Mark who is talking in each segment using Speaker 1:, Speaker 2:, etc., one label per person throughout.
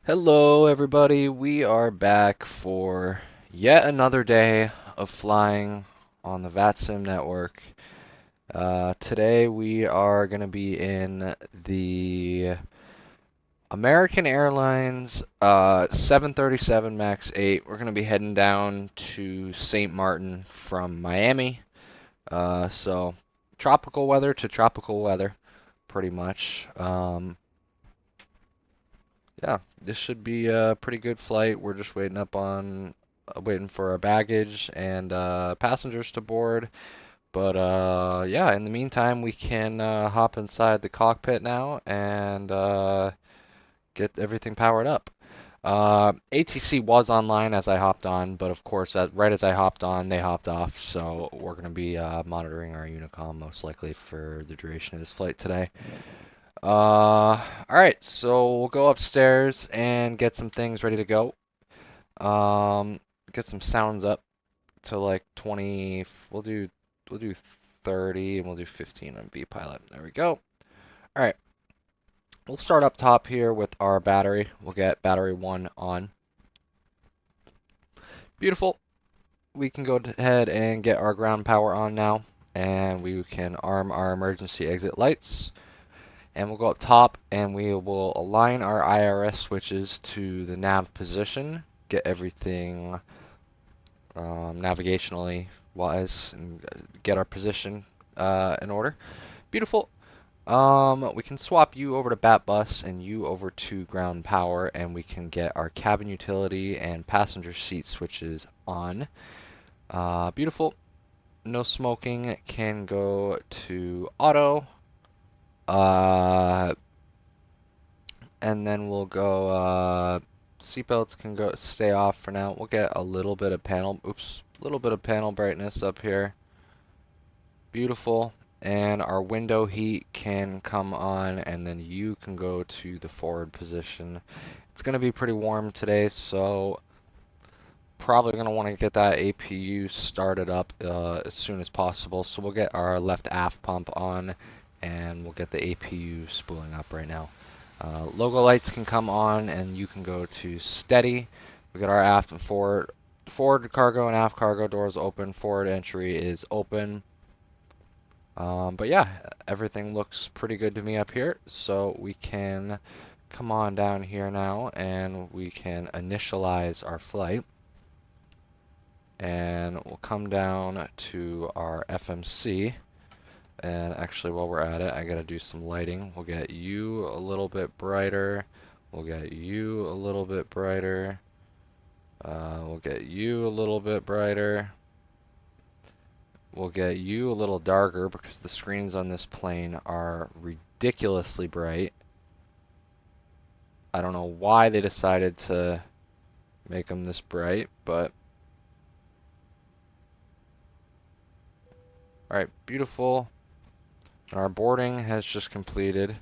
Speaker 1: Hello, everybody. We are back for yet another day of flying on the VATSIM network. Today we are going to be in the American Airlines 737 MAX 8. We're going to be heading down to St. Martin from Miami. So tropical weather to tropical weather, pretty much. Yeah, this should be a pretty good flight. We're just waiting for our baggage and passengers to board. But yeah, in the meantime, we can hop inside the cockpit now and get everything powered up. ATC was online as I hopped on, but of course, right as I hopped on, they hopped off. So we're going to be monitoring our Unicom most likely for the duration of this flight today. Alright, so we'll go upstairs and get some things ready to go. Um, get some sounds up to like 20, we'll do 30 and we'll do 15 on VPilot. There we go. Alright, we'll start up top here with our battery. We'll get battery 1 on. Beautiful. We can go ahead and get our ground power on now, and we can arm our emergency exit lights. And we'll go up top and we will align our IRS switches to the nav position, get everything navigationally wise, and get our position in order. Beautiful. We can swap you over to bat bus and you over to ground power, and we can get our cabin utility and passenger seat switches on. Beautiful. No smoking can go to auto. Uh, and then we'll go, seatbelts can go stay off for now. We'll get a little bit of panel brightness up here. Beautiful. And our window heat can come on, and then you can go to the forward position. It's going to be pretty warm today, so probably going to want to get that APU started up as soon as possible. So we'll get our left aft pump on, and we'll get the APU spooling up right now. Logo lights can come on, and you can go to steady. We got our aft and forward cargo and aft cargo doors open. Forward entry is open. But yeah, everything looks pretty good to me up here. So we can come on down here now, and we can initialize our flight. And we'll come down to our FMC. And actually, while we're at it, I gotta do some lighting. We'll get you a little bit brighter. We'll get you a little bit brighter. We'll get you a little bit brighter. We'll get you a little darker because the screens on this plane are ridiculously bright. I don't know why they decided to make them this bright, but alright, beautiful. Our boarding has just completed,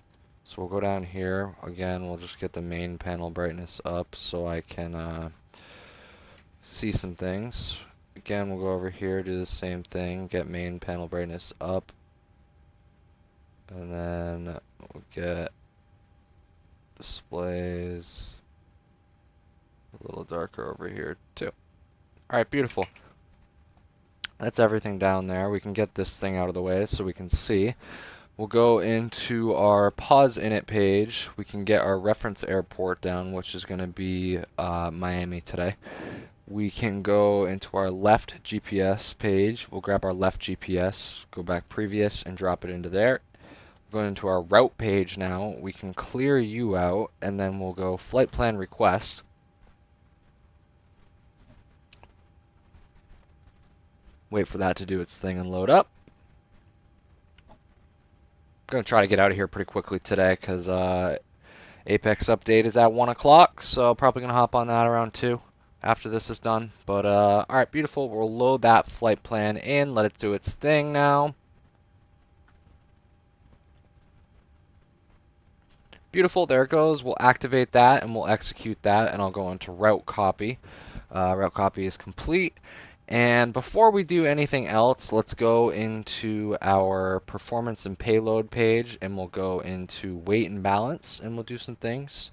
Speaker 1: so we'll go down here. Again, we'll just get the main panel brightness up so I can see some things. Again, we'll go over here, do the same thing, get main panel brightness up. And then we'll get displays a little darker over here too. Alright, beautiful. That's everything down there. We can get this thing out of the way so we can see. We'll go into our pause init page. We can get our reference airport down, which is going to be Miami today. We can go into our left GPS page. We'll grab our left GPS, go back previous, and drop it into there. Going into our route page now. We can clear you out, and then we'll go flight plan request. Wait for that to do its thing and load up. I'm going to try to get out of here pretty quickly today because Apex update is at 1 o'clock, so probably going to hop on that around 2 after this is done. But, alright, beautiful. We'll load that flight plan in, let it do its thing now. Beautiful, there it goes. We'll activate that and we'll execute that, and I'll go into route copy. Route copy is complete. And before we do anything else, let's go into our performance and payload page, and we'll go into weight and balance, and we'll do some things.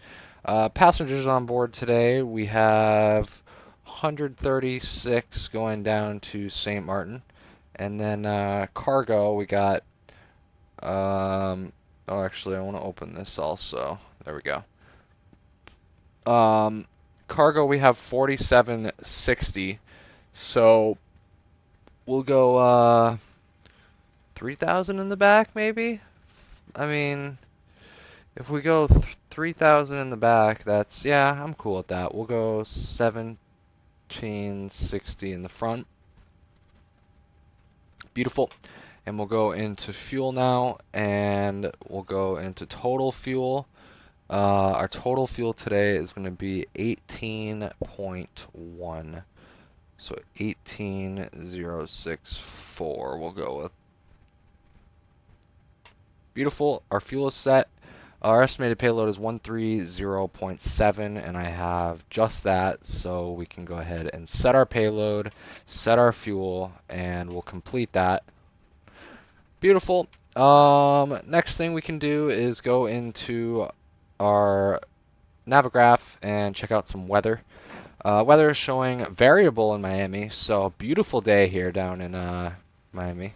Speaker 1: Passengers on board today, we have 136 going down to St. Martin. And then cargo, we got, oh, actually, I want to open this also. There we go. Cargo, we have 4760. So we'll go 3,000 in the back, maybe? I mean, if we go 3,000 in the back, that's, yeah, I'm cool with that. We'll go 1760 in the front. Beautiful. And we'll go into fuel now, and we'll go into total fuel. Our total fuel today is going to be 18.1. So 18,064 we'll go with. Beautiful. Our fuel is set. Our estimated payload is 130.7, and I have just that, so we can go ahead and set our payload, set our fuel, and we'll complete that. Beautiful. Next thing we can do is go into our Navigraph and check out some weather. Weather is showing variable in Miami, so beautiful day here down in Miami.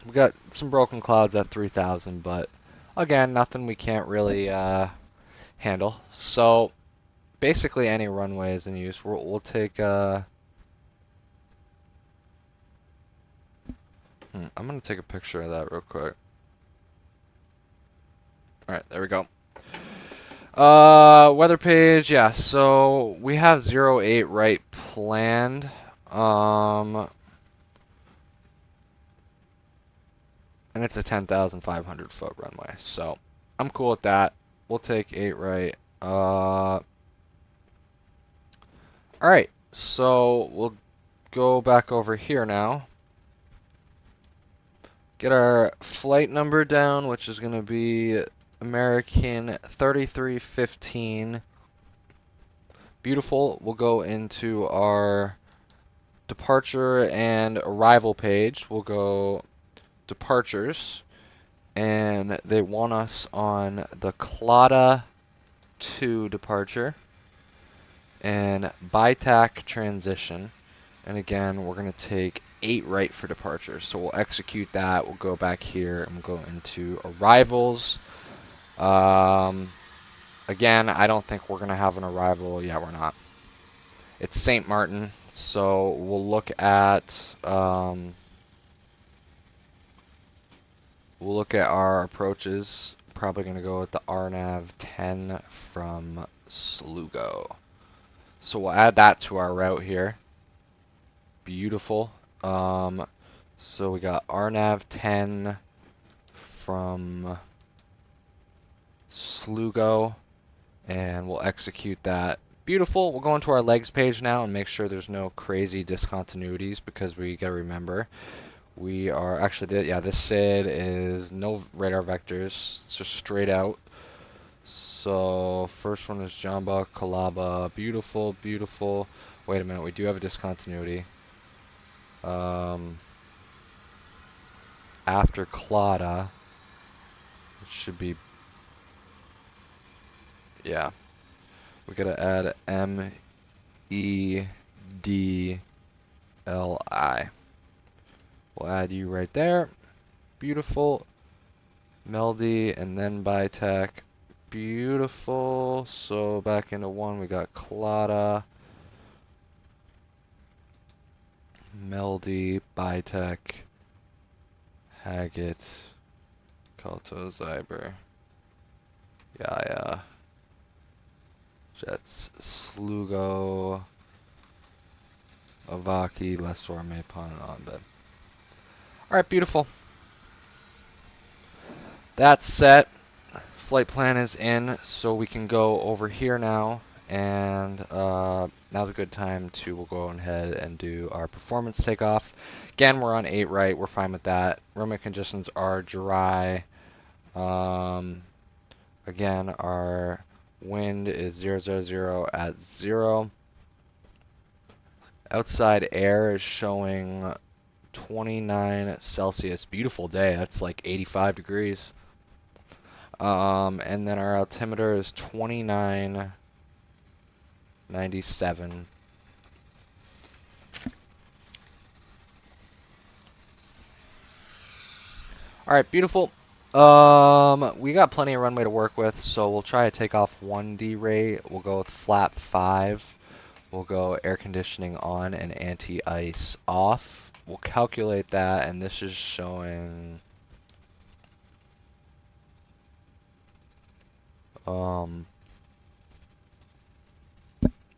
Speaker 1: We got some broken clouds at 3,000, but again, nothing we can't really handle. So basically, any runway is in use. We'll take. I'm gonna take a picture of that real quick. All right, there we go. Weather page, yeah. So we have 08 right planned. And it's a 10,500 foot runway. So I'm cool with that. We'll take 8 right. Alright, so we'll go back over here now. Get our flight number down, which is going to be American 3315. Beautiful. We'll go into our departure and arrival page. We'll go departures, and they want us on the Clada 2 departure and BITAC transition. And again, we're going to take 8 right for departure. So we'll execute that. We'll go back here and we'll go into arrivals. Again, I don't think we're going to have an arrival. Yeah, we're not. It's St. Martin, so we'll look at our approaches. Probably going to go with the RNAV 10 from Slugo. So we'll add that to our route here. Beautiful. So we got RNAV 10 from Slugo, and we'll execute that. Beautiful. We'll go into our legs page now and make sure there's no crazy discontinuities, because we got to remember we are actually, yeah, this SID is no radar vectors. It's just straight out. So first one is Jamba, Kalaba. Beautiful, beautiful. Wait a minute, we do have a discontinuity. After Clada, it should be, yeah. We gotta add MEDLI. We'll add you right there. Beautiful. Meldy and then BITAC. Beautiful. So back into 1, we got Clada, Meldy, BITAC, Haggett, Kalto, Zyber, Yaya, Jets, Slugo, Avaki, Lessor, Mapon, and Onbed. Alright, beautiful. That's set. Flight plan is in, so we can go over here now, and now's a good time to, we'll go ahead and do our performance takeoff. Again, we're on 8 right, we're fine with that. Runway conditions are dry. Again, our wind is 000 at 0. Outside air is showing 29 Celsius. Beautiful day. That's like 85 degrees. And then our altimeter is 2997. All right, beautiful. We got plenty of runway to work with, so we'll try to take off 1D rate. We'll go with flap 5. We'll go air conditioning on and anti-ice off. We'll calculate that, and this is showing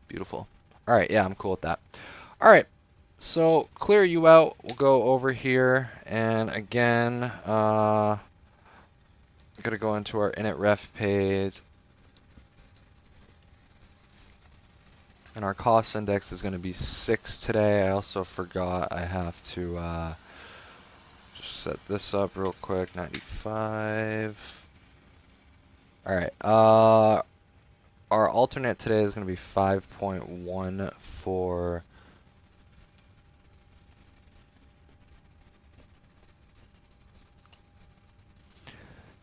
Speaker 1: beautiful. All right, yeah, I'm cool with that. All right, so clear you out. We'll go over here, and again, I'm gonna go into our init ref page, and our cost index is gonna be 6 today. I also forgot I have to just set this up real quick. 95. All right. Our alternate today is going to be 5.1 for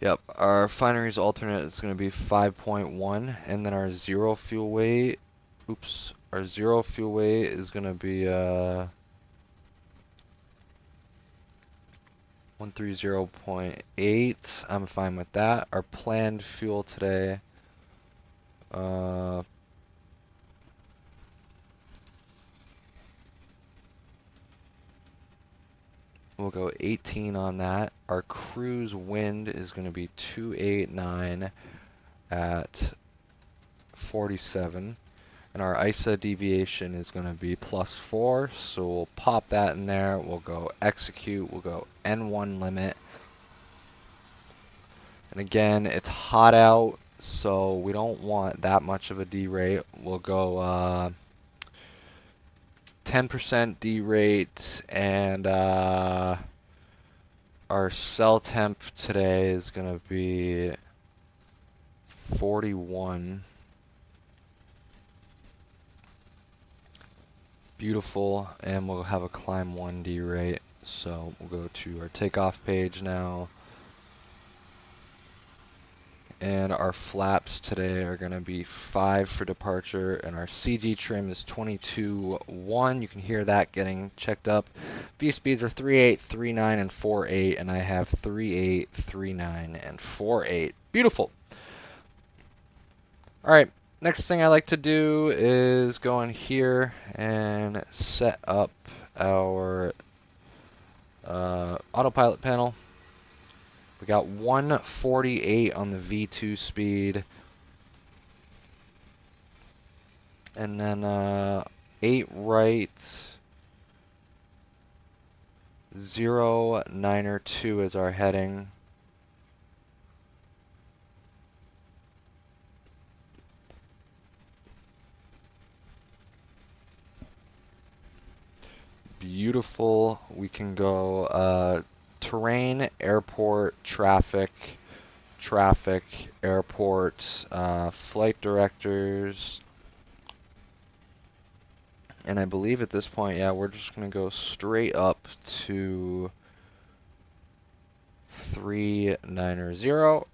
Speaker 1: Yep, our fineries alternate is going to be 5.1, and then our zero fuel weight, our zero fuel weight is going to be 130.8. I'm fine with that. Our planned fuel today, we'll go 18 on that. Our cruise wind is going to be 289 at 47. And our ISA deviation is going to be +4. So we'll pop that in there. We'll go execute. We'll go N1 limit. And again, it's hot out, so we don't want that much of a D rate. We'll go 10% D rate, and our cell temp today is going to be 41. Beautiful, and we'll have a climb 1D rate. So we'll go to our takeoff page now. And our flaps today are going to be 5 for departure, and our CG trim is 22.1. You can hear that getting checked up. V speeds are 3.8, 3.9, and 4.8, and I have 3.8, 3.9, and 4.8. Beautiful. All right, next thing I like to do is go in here and set up our autopilot panel. We got 148 on the V2 speed. And then 8 right, 0, 9 or 2 is our heading. Beautiful. We can go terrain, airport, traffic, airport, flight directors. And I believe at this point, yeah, we're just going to go straight up to 390.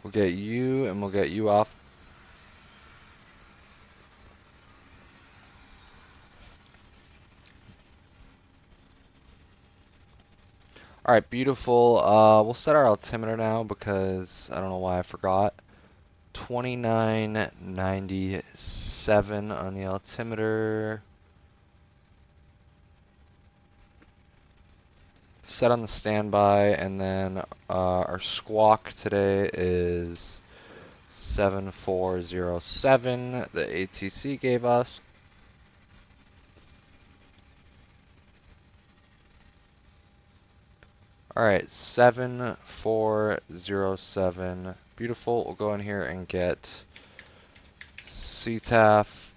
Speaker 1: We'll get you, and we'll get you off. Alright, beautiful. We'll set our altimeter now because I don't know why I forgot. 2997 on the altimeter. Set on the standby, and then our squawk today is 7407, the ATC gave us. Alright, 7407. Beautiful. We'll go in here and get CTAF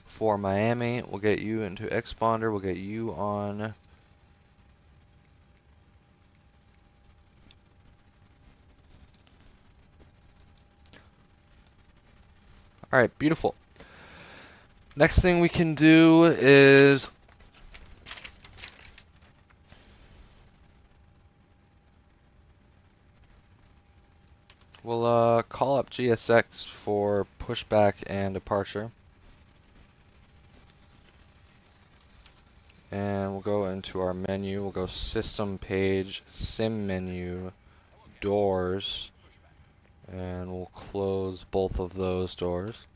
Speaker 1: for Miami. We'll get you into exponder. We'll get you on. Alright, beautiful. Next thing we can do is we'll call up GSX for pushback and departure. And we'll go into our menu. We'll go System Page, Sim Menu, Doors, and we'll close both of those doors.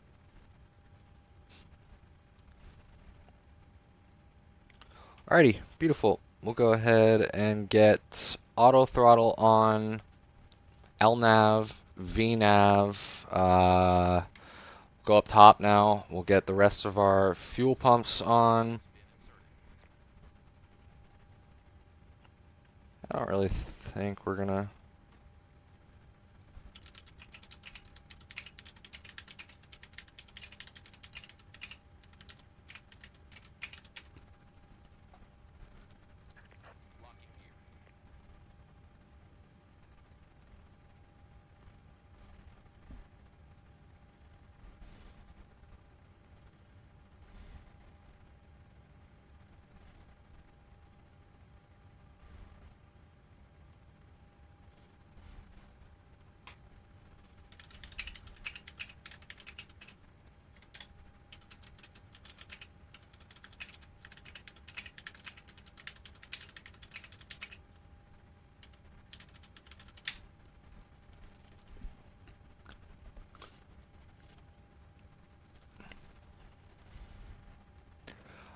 Speaker 1: Alrighty, beautiful. We'll go ahead and get auto throttle on, LNAV, VNAV. Go up top now. We'll get the rest of our fuel pumps on. I don't really think we're gonna.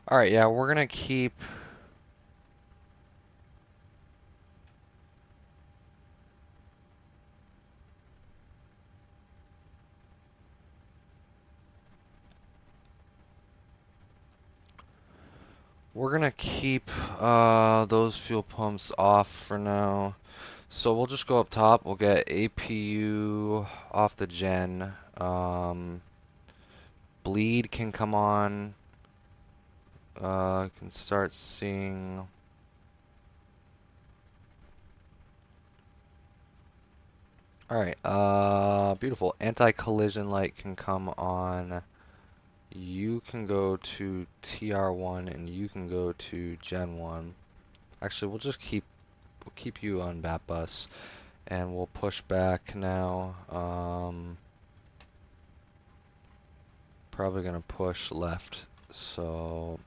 Speaker 1: Alright, yeah, we're gonna keep. We're gonna keep those fuel pumps off for now. So we'll just go up top. We'll get APU off the gen. Bleed can come on. Can start seeing. Alright, beautiful. Anti-collision light can come on. You can go to TR1 and you can go to Gen 1. Actually, we'll keep you on that bus and we'll push back now. Probably gonna push left. So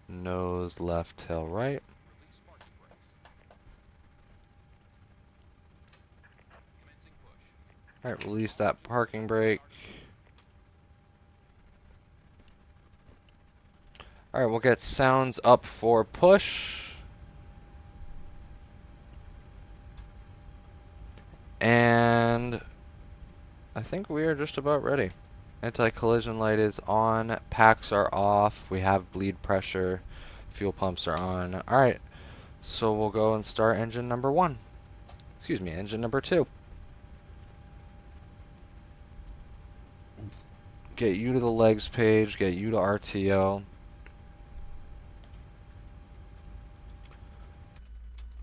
Speaker 1: nose left, tail right. Alright, release that parking brake. Alright, we'll get sounds up for push. And I think we are just about ready. Anti-collision light is on, packs are off, we have bleed pressure, fuel pumps are on. Alright, so we'll go and start engine number 1. Excuse me, engine number 2. Get you to the legs page, get you to RTO.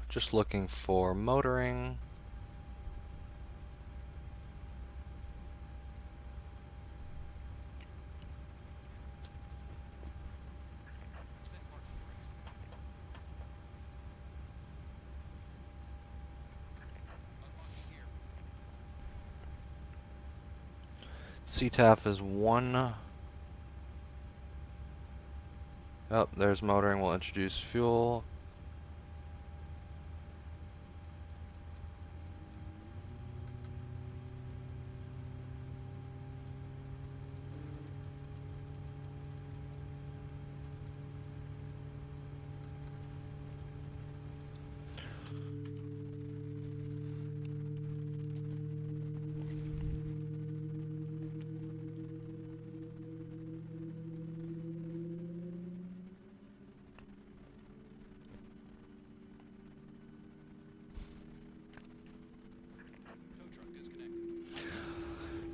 Speaker 1: Just looking for motoring. CTAF is 1. Oh, there's motoring. We'll introduce fuel.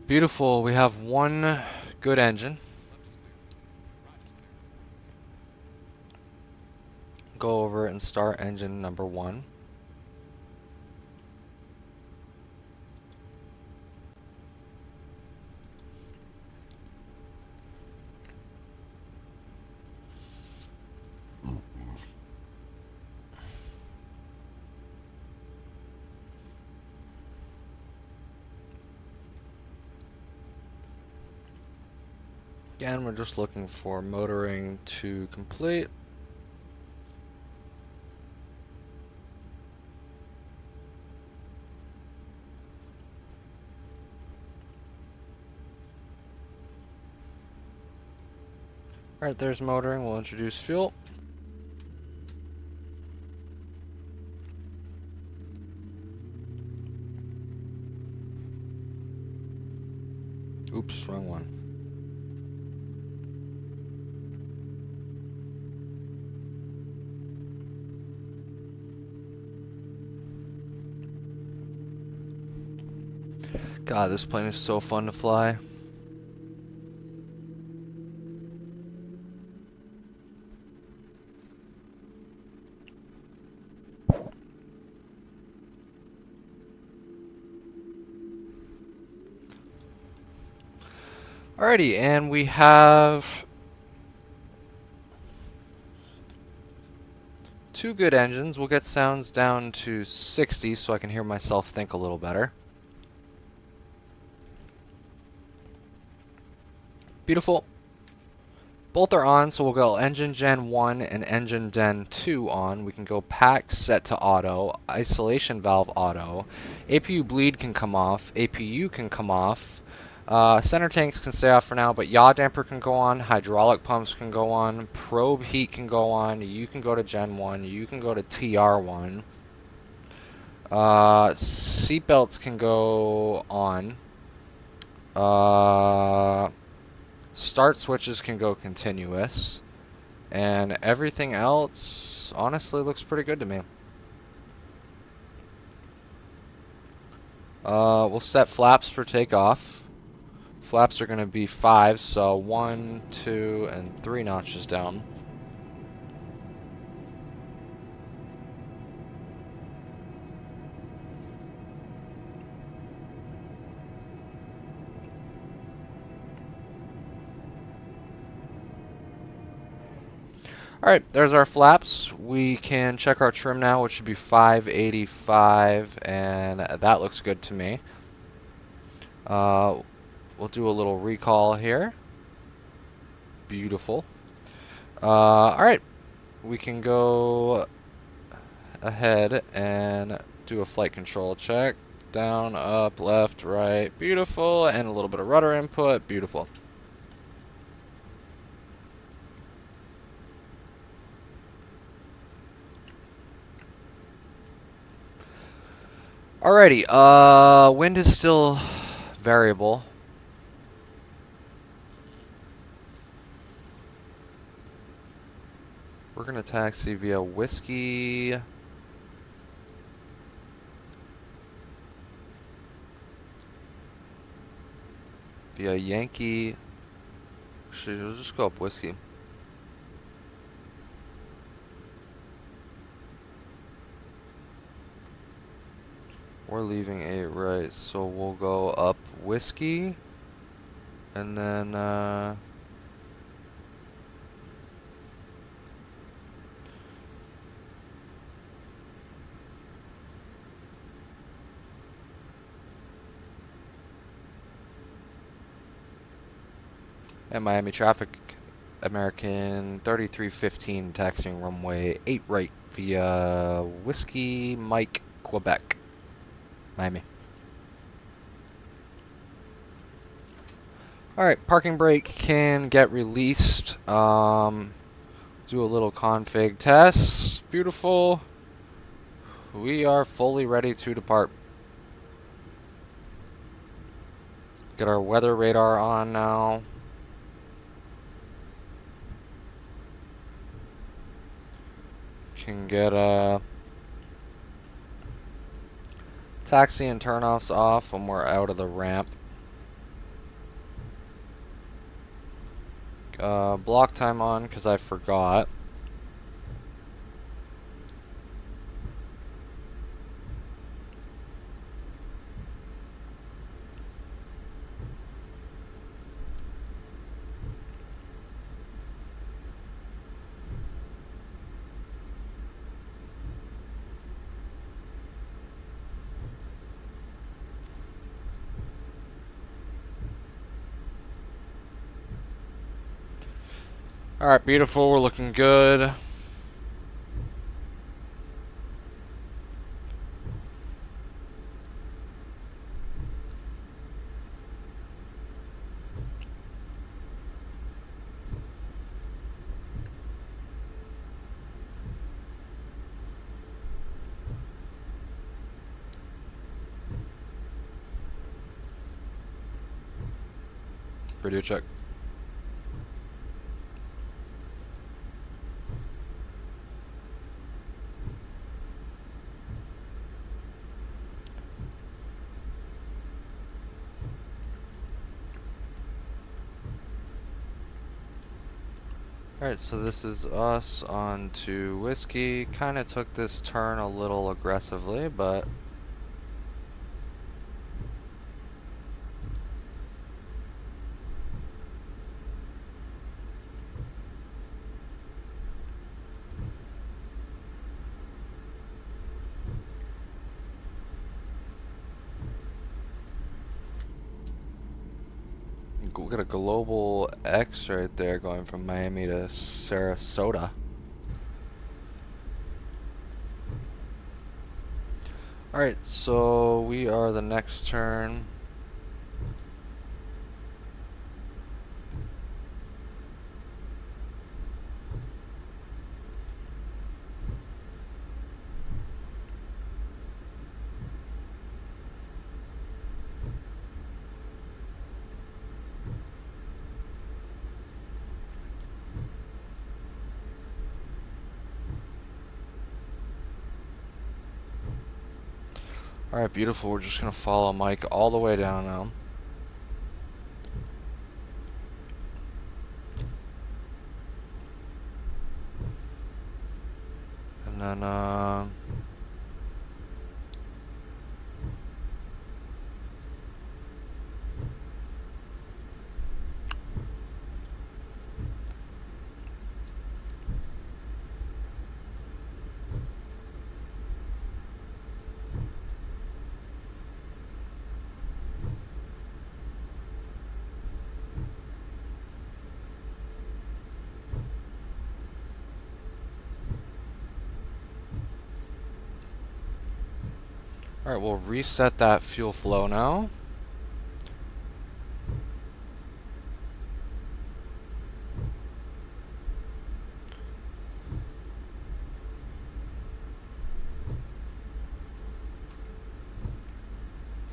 Speaker 1: Beautiful. We have one good engine. Go over and start engine number 1. Again, we're just looking for motoring to complete. Alright, there's motoring. We'll introduce fuel. Oops, wrong one. God, this plane is so fun to fly. Alrighty, and we have two good engines. We'll get sounds down to 60 so I can hear myself think a little better. Beautiful. Both are on, so we'll go engine gen 1 and engine gen 2 on. We can go pack set to auto, isolation valve auto, APU bleed can come off, APU can come off, center tanks can stay off for now, but yaw damper can go on, hydraulic pumps can go on, probe heat can go on, you can go to gen 1, you can go to TR1, seatbelts can go on, start switches can go continuous, and everything else honestly looks pretty good to me. We'll set flaps for takeoff. Flaps are going to be 5, so 1, 2, and 3 notches down. Alright, there's our flaps. We can check our trim now, which should be 585, and that looks good to me. We'll do a little recall here. Beautiful. Alright, we can go ahead and do a flight control check. Down, up, left, right. Beautiful. And a little bit of rudder input. Beautiful. Alrighty, wind is still variable. We're gonna taxi via Whiskey. Via Yankee. Actually, we'll just go up Whiskey. We're leaving 8 right, so we'll go up Whiskey, and then at Miami traffic, American 3315 taxiing runway 8 right via Whiskey Mike, Quebec. Miami. Alright, parking brake can get released. Do a little config test. Beautiful. We are fully ready to depart. Get our weather radar on now. Can get taxi and turnoffs off when we're out of the ramp. Block time on because I forgot. Alright, beautiful. We're looking good. Radio check. Alright, so this is us on to whiskey. Kind of took this turn a little aggressively, but we got a global X right there going from Miami to Sarasota. Alright, so we are the next turn. Alright, beautiful. We're just going to follow Mike all the way down now. And then, alright, we'll reset that fuel flow now.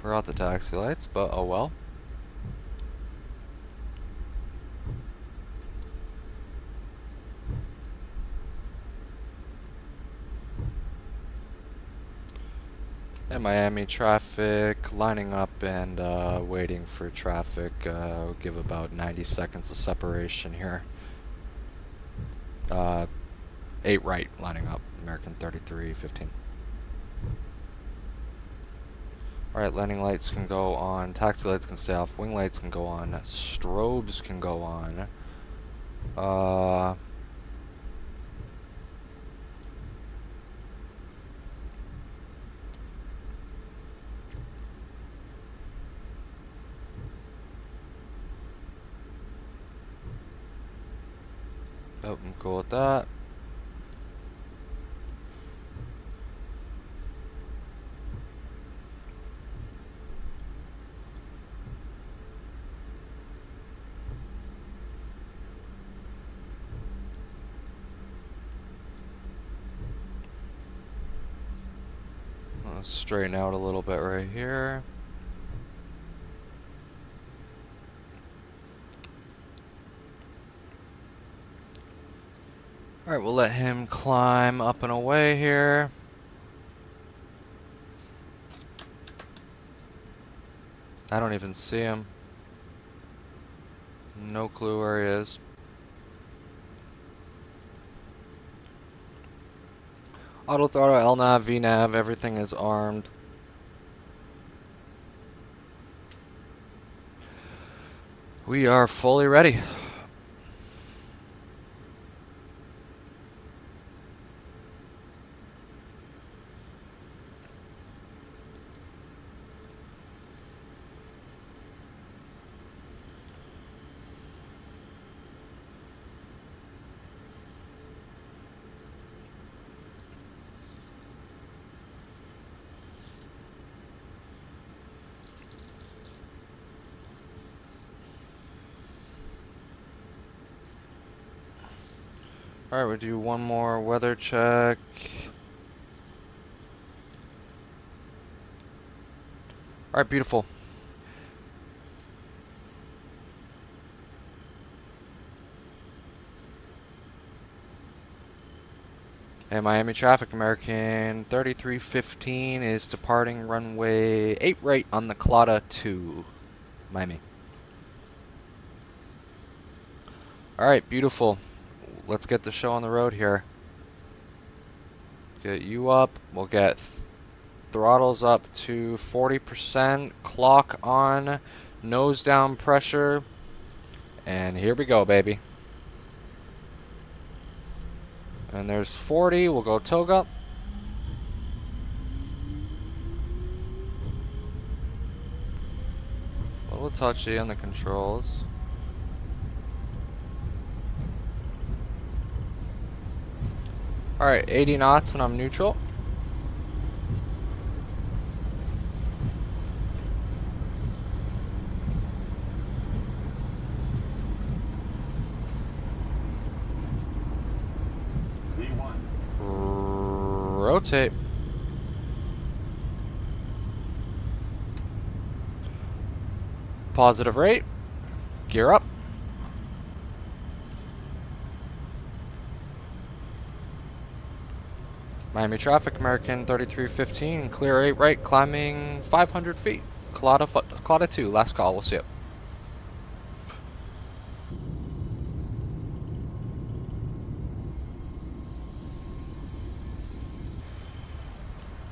Speaker 1: Forgot the taxi lights, but oh well. And Miami traffic lining up and waiting for traffic. We'll give about 90 seconds of separation here. 8 right lining up. American 3315. Alright, landing lights can go on. Taxi lights can stay off. Wing lights can go on. Strobes can go on. Oh, I'm cool with that. I'll straighten out a little bit right here. Alright, we'll let him climb up and away here. I don't even see him. No clue where he is. Auto throttle, LNAV, VNAV, everything is armed. We are fully ready. Alright, we do one more weather check. Alright, beautiful. Hey, Miami traffic, American 3315 is departing runway 8 right on the Clada to Miami. Alright, beautiful. Let's get the show on the road here. Get you up. We'll get throttles up to 40%. Clock on. Nose down pressure. And here we go, baby. And there's 40. We'll go toga. A little touchy on the controls. Alright, 80 knots and I'm neutral. Rotate. Positive rate. Gear up. Miami traffic, American 3315, clear 8 right, climbing 500 feet. Clada 2, last call, we'll see it.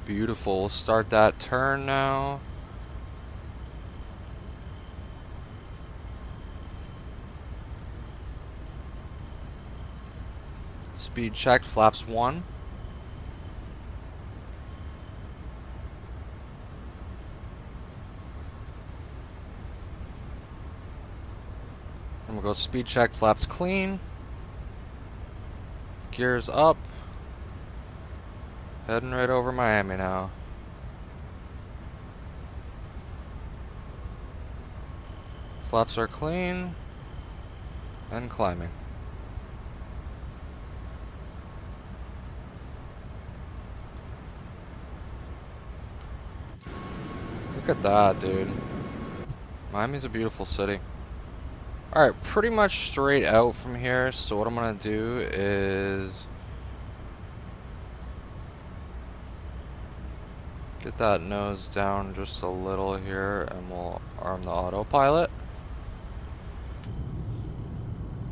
Speaker 1: Beautiful, we'll start that turn now. Speed checked, flaps 1. And we'll go speed check, flaps clean. Gears up. Heading right over Miami now. Flaps are clean. And climbing. Look at that, dude. Miami's a beautiful city. Alright, pretty much straight out from here, so what I'm gonna do is get that nose down just a little here and we'll arm the autopilot.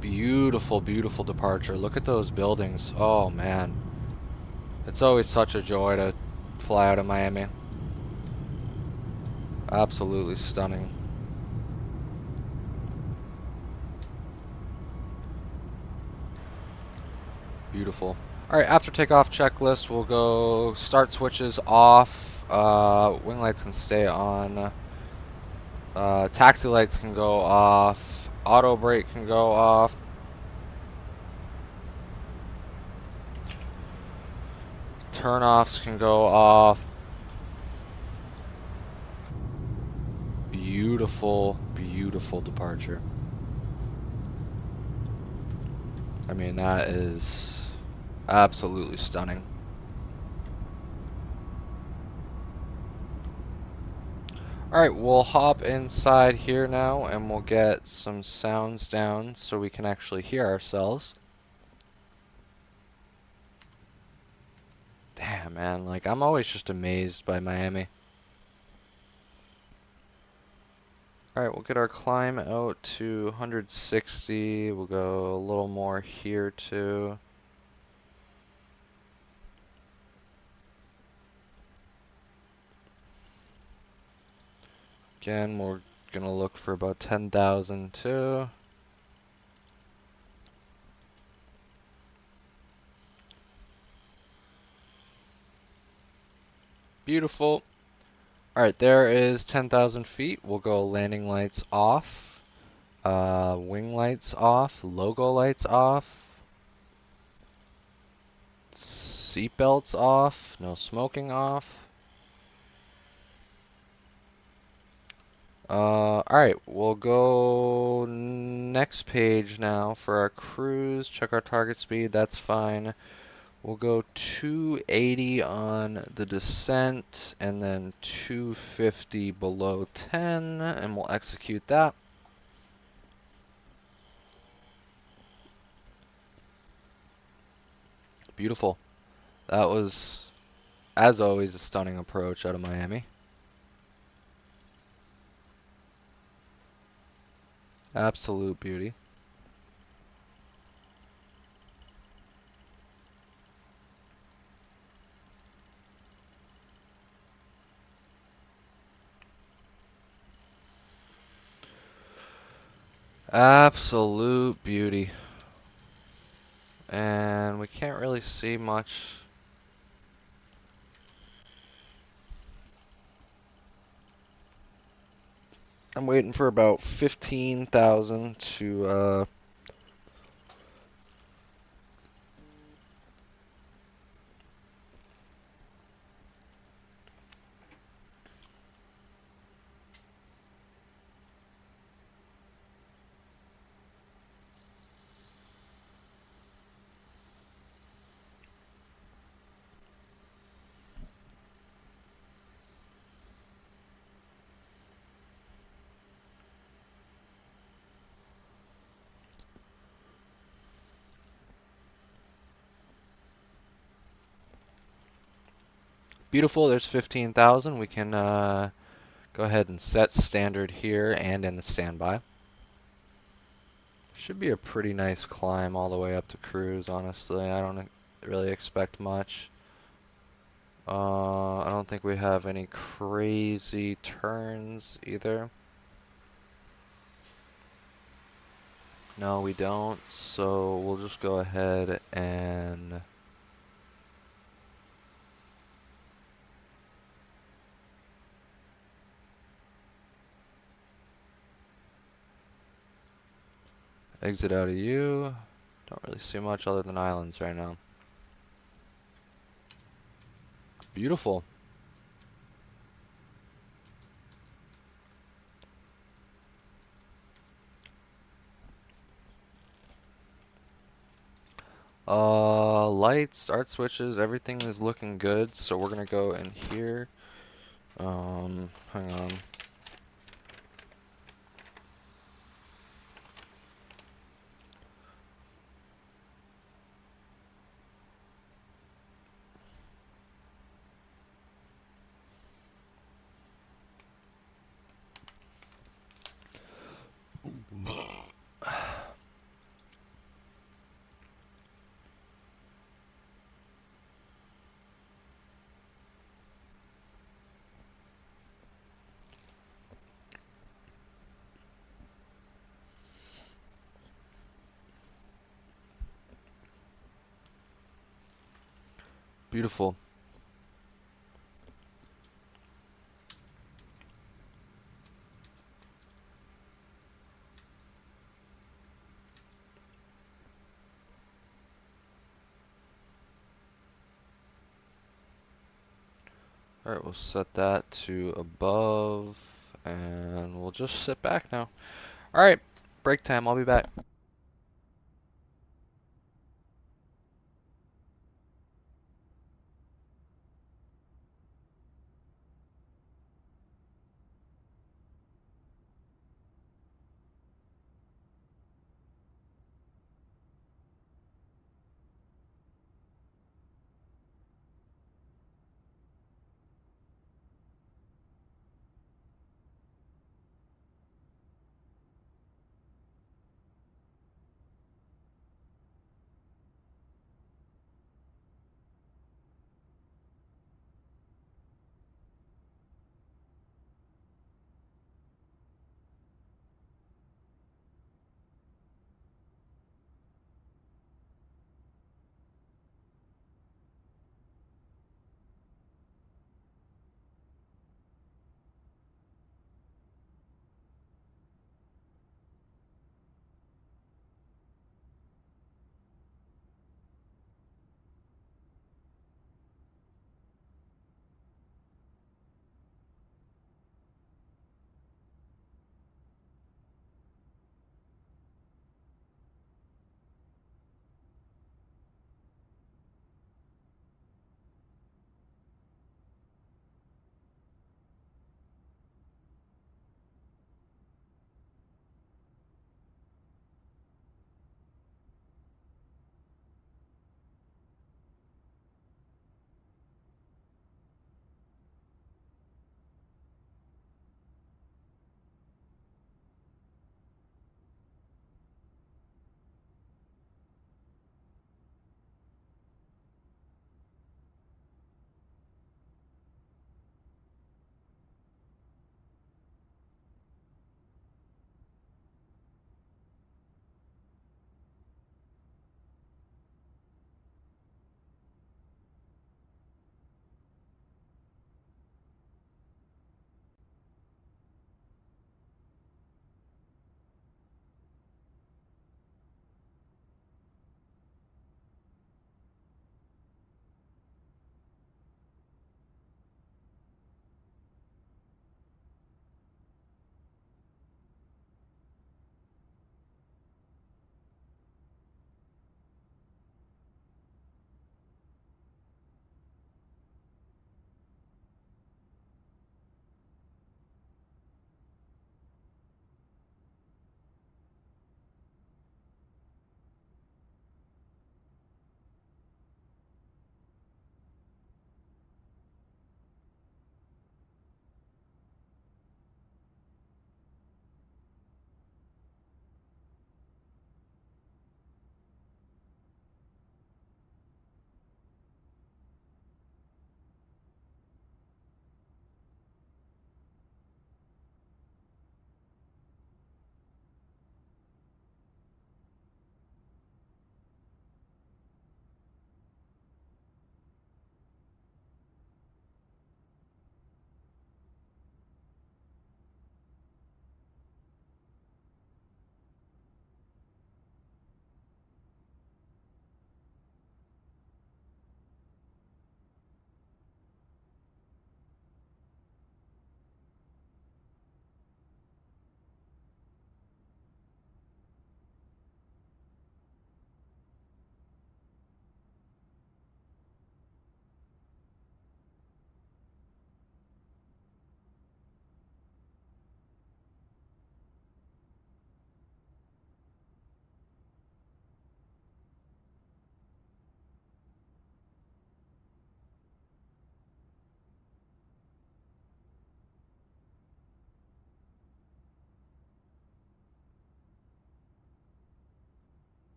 Speaker 1: Beautiful, beautiful departure. Look at those buildings. Oh man. It's always such a joy to fly out of Miami. Absolutely stunning. Beautiful. Alright, after takeoff checklist, we'll go start switches off. Wing lights can stay on. Taxi lights can go off. Auto brake can go off. Turn-offs can go off. Beautiful, beautiful departure. I mean, that is absolutely stunning. Alright, we'll hop inside here now and we'll get some sounds down so we can actually hear ourselves. Damn, man, like, I'm always just amazed by Miami. Alright, we'll get our climb out to 160. We'll go a little more here too. Again, we're gonna look for about 10,000 too. Beautiful. Alright, there is 10,000 feet. We'll go landing lights off. Wing lights off. Logo lights off. Seatbelts off. No smoking off. Alright, we'll go next page now for our cruise. Check our target speed, that's fine. We'll go 280 on the descent and then 250 below 10, and we'll execute that. Beautiful. That was, as always, a stunning approach out of Miami. Absolute beauty. Absolute beauty. And we can't really see much. I'm waiting for about 15,000 to beautiful. There's 15,000. We can go ahead and set standard here and in the standby. Should be a pretty nice climb all the way up to cruise, honestly. I don't really expect much. I don't think we have any crazy turns either. No, we don't. So we'll just go ahead and exit out of you. Don't really see much other than islands right now. Beautiful. Lights, art switches, everything is looking good. So we're gonna go in here. Hang on. Beautiful. Alright, we'll set that to above, and we'll just sit back now. Alright, break time, I'll be back.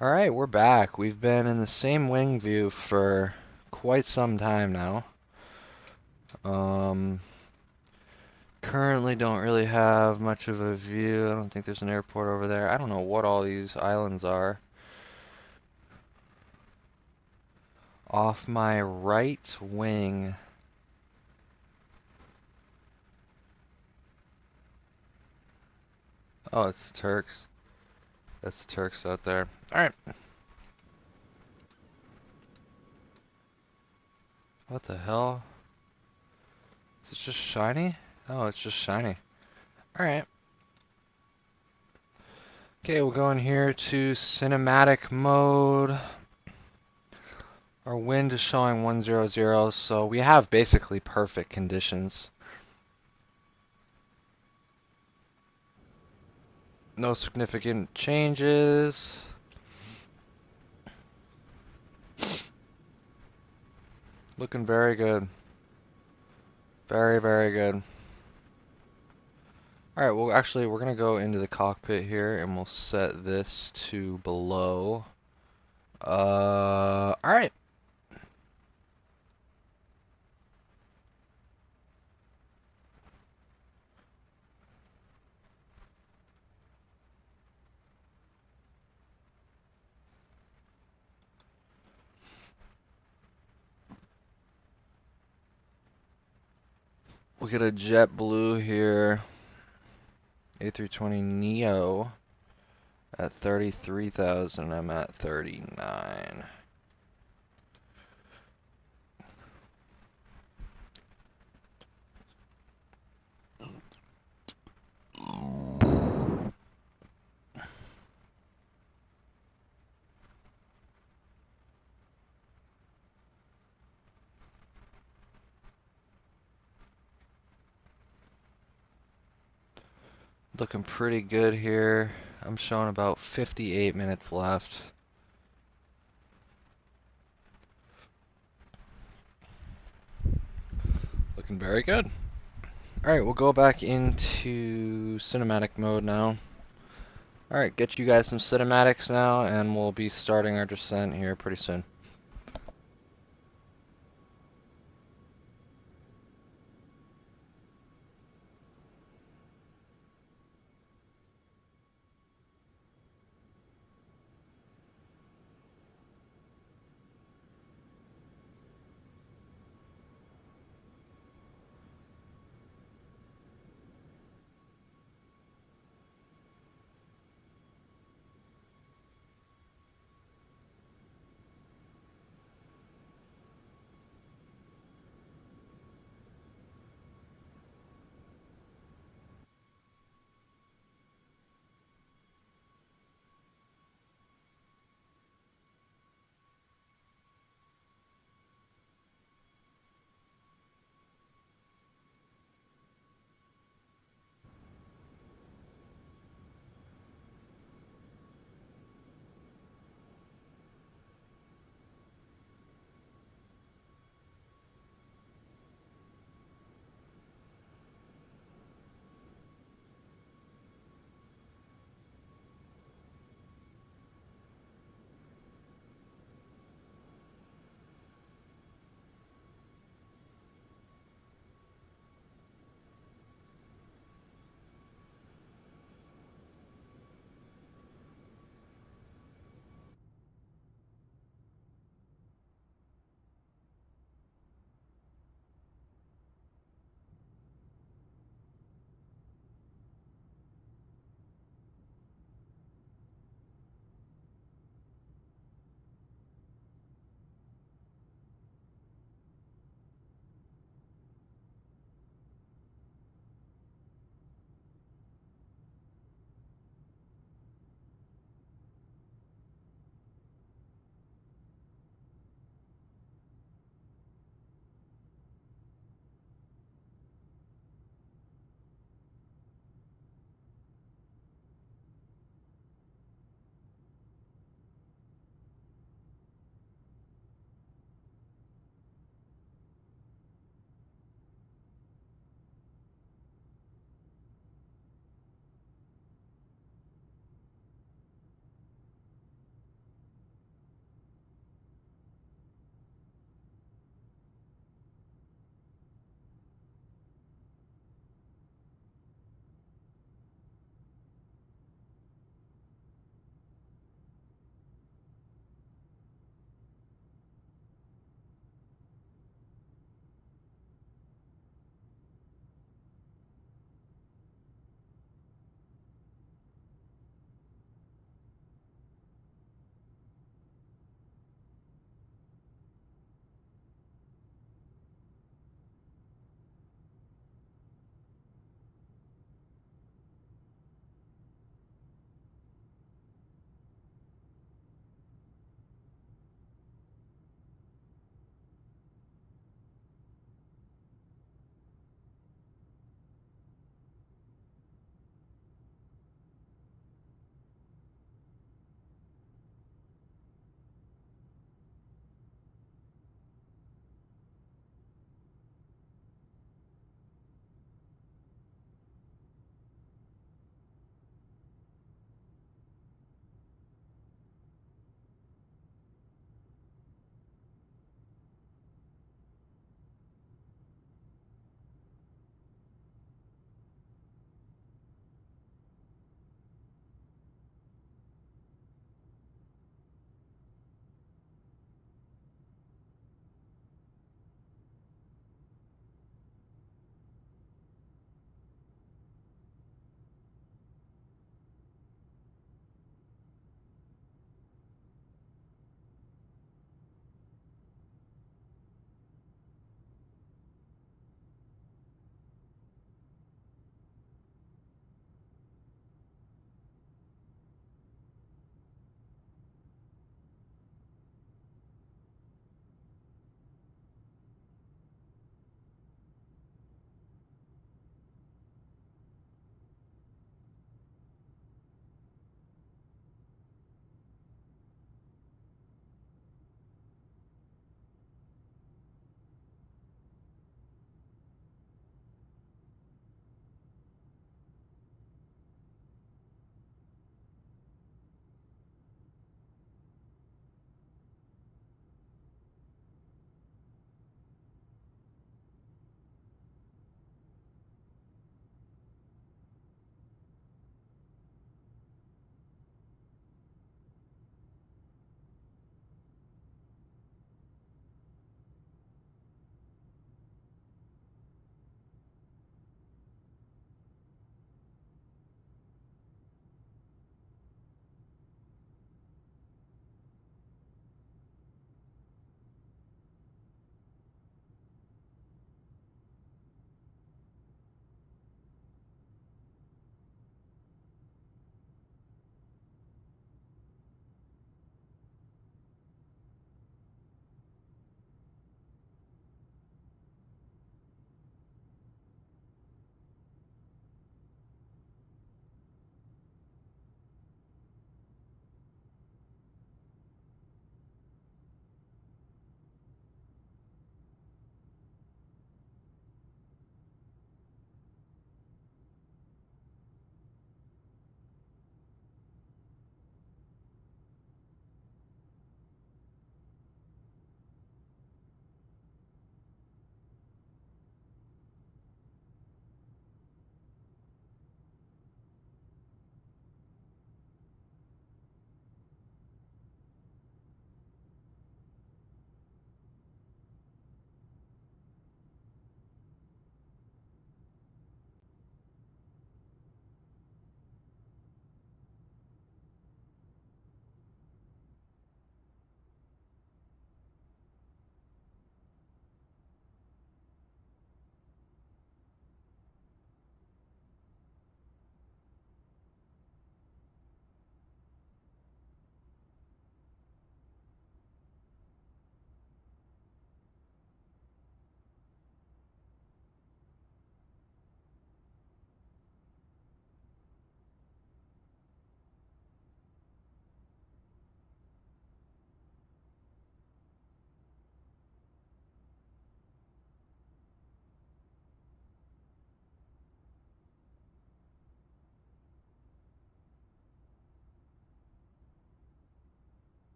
Speaker 1: Alright, we're back. We've been in the same wing view for quite some time now. Um, Currently don't really have much of a view. I don't think there's an airport over there. I don't know what all these islands are. Off my right wing. Oh, it's Turks. That's Turks out there. Alright. What the hell? Is it just shiny? Oh, it's just shiny. Alright. Okay, we'll go in here to cinematic mode. Our wind is showing 100, so we have basically perfect conditions. No significant changes. Looking very good. Very, very good. Alright, well actually we're gonna go into the cockpit here and we'll set this to below. Alright. We'll get a JetBlue here. A320neo at 33,000. I'm at 39. Looking pretty good here. I'm showing about 58 minutes left. Looking very good. Alright, we'll go back into cinematic mode now. Alright, get you guys some cinematics now, and we'll be starting our descent here pretty soon.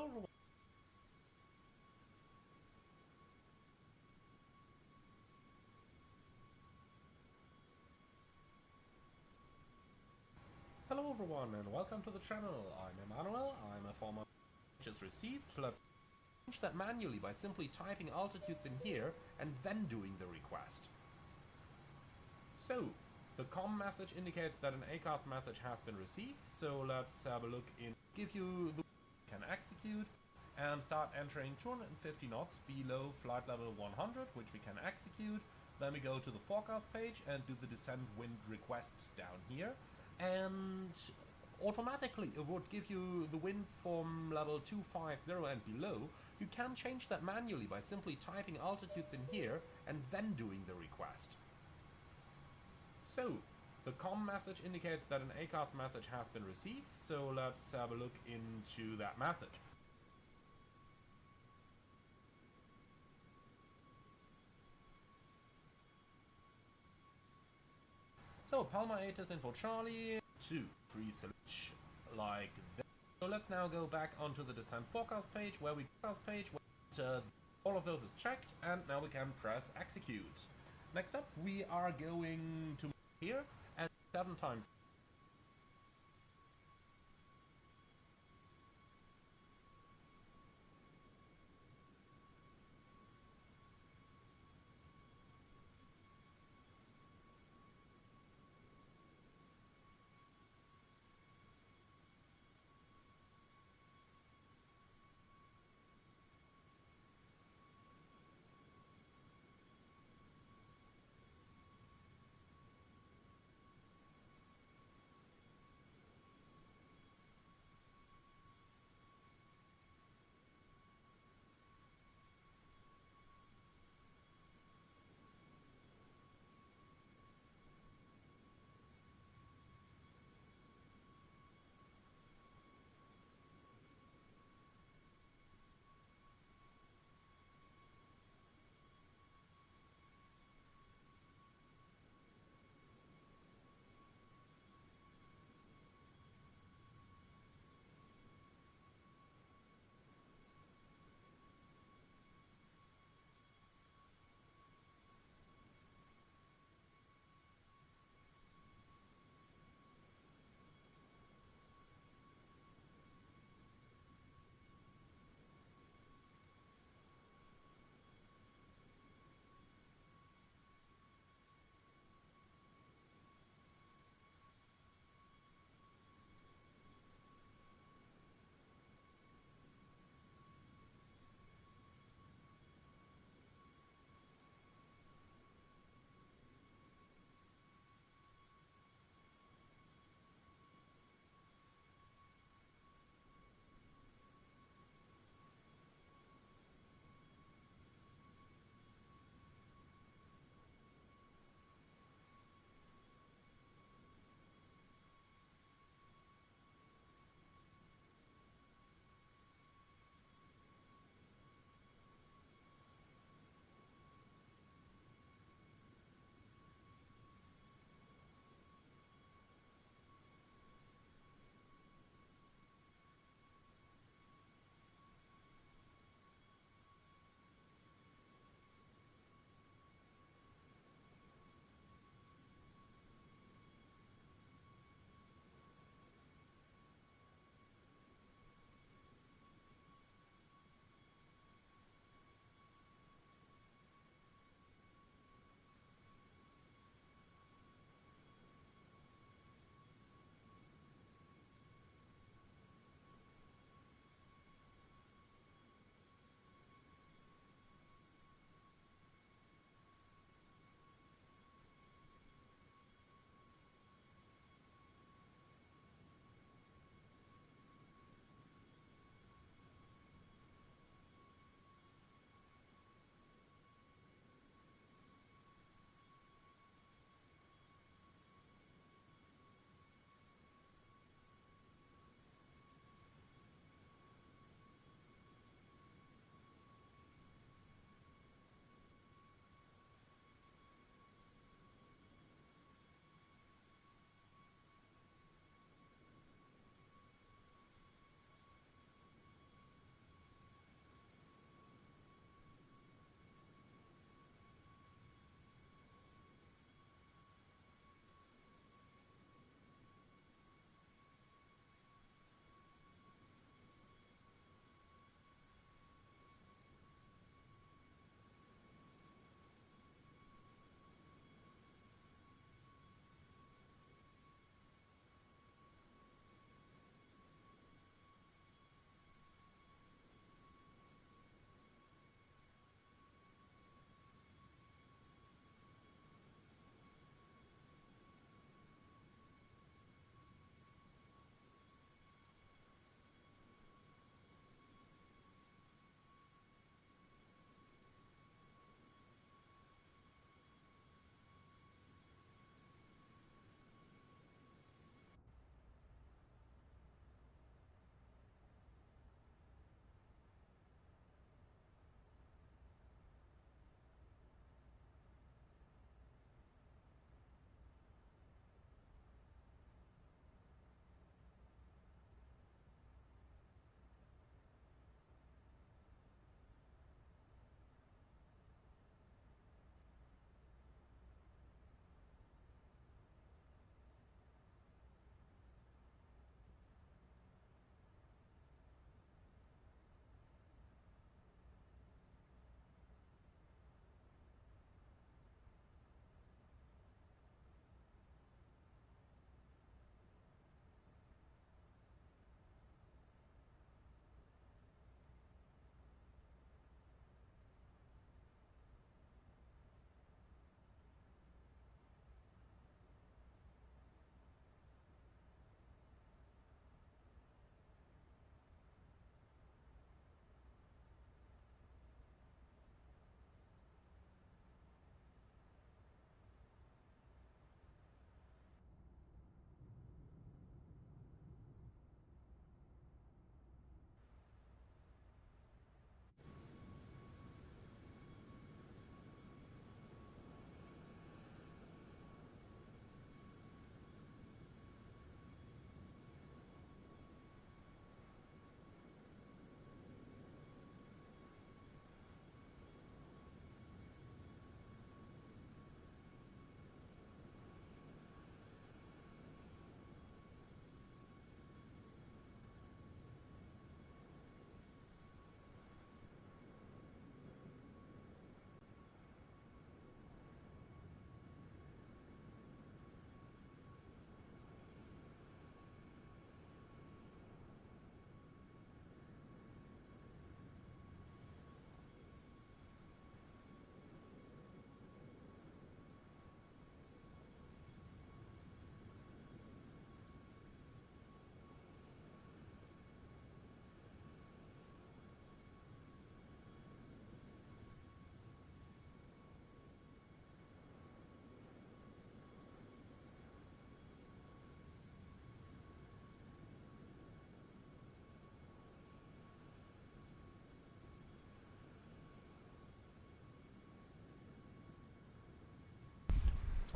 Speaker 2: everyone. Hello everyone and welcome to the channel. I'm Emmanuel, I'm a former just received. Let's change that manually by simply typing altitudes in here and then doing the request. So, the COM message indicates that an ACARS message has been received, so let's have a look in give you the can execute and start entering 250 knots below flight level 100, which we can execute. Then we go to the forecast page and do the descent wind requests down here, and automatically it would give you the winds from level 250 and below. You can change that manually by simply typing altitudes in here and then doing the request. So, the COM message indicates that an ACARS message has been received, so let's have a look into that message. So, Palma 8 is info Charlie, 2, pre-select like this. So let's now go back onto the descent forecast page where all of those is checked, and now we can press execute. Next up, we are going to here and 7 times.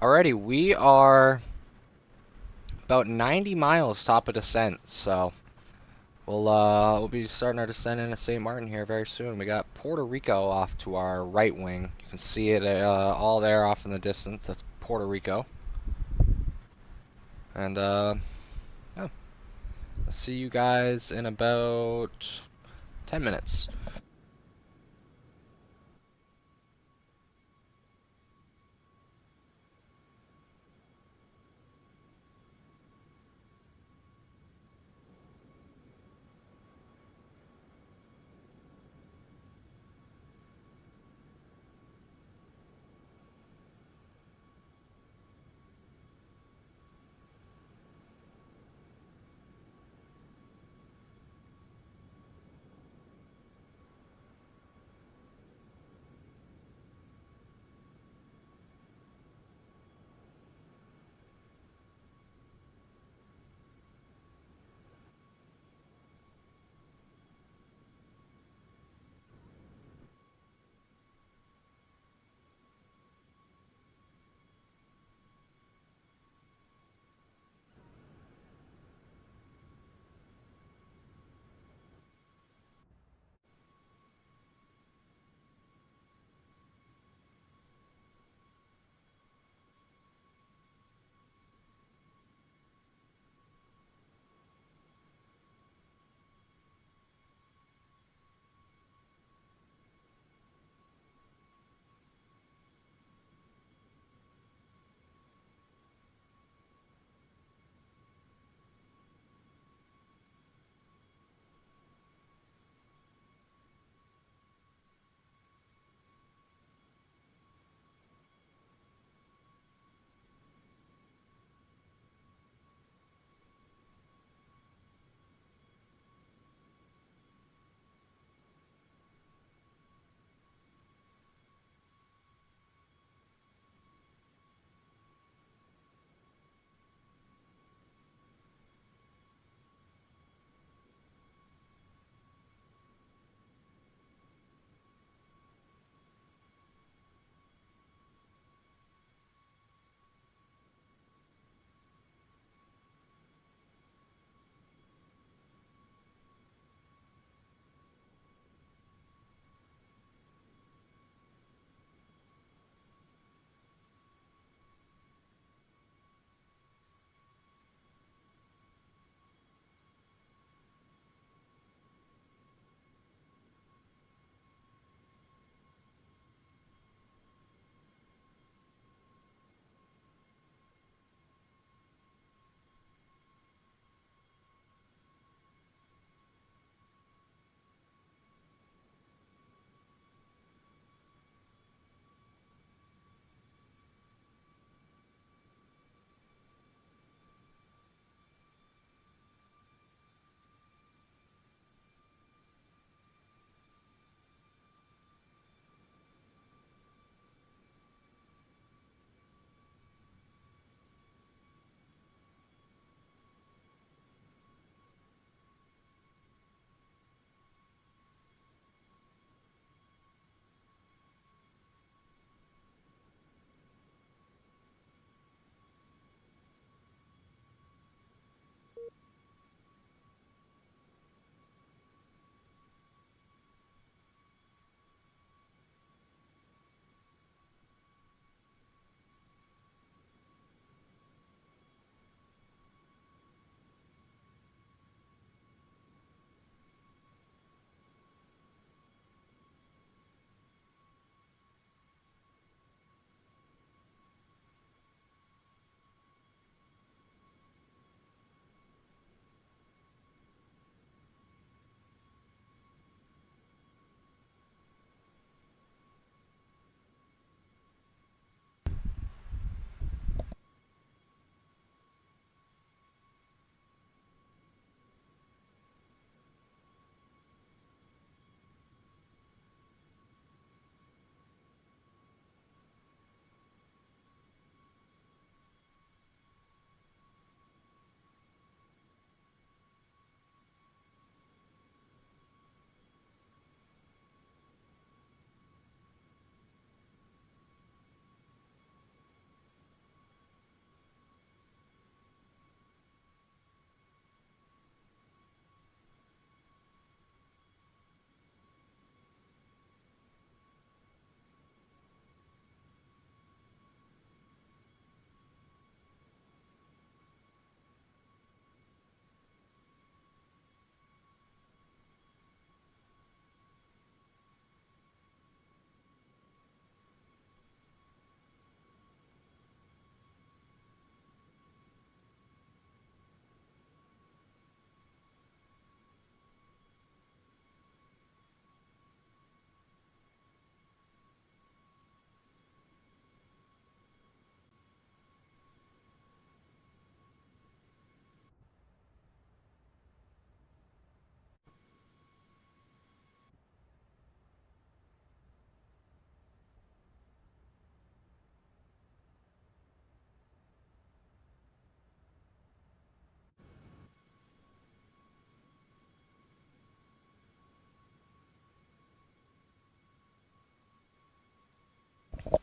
Speaker 1: Alrighty, we are about 90 miles top of descent, so we'll be starting our descent into St. Martin here very soon. We got Puerto Rico off to our right wing. You can see it all there off in the distance. That's Puerto Rico. And yeah, I'll see you guys in about 10 minutes.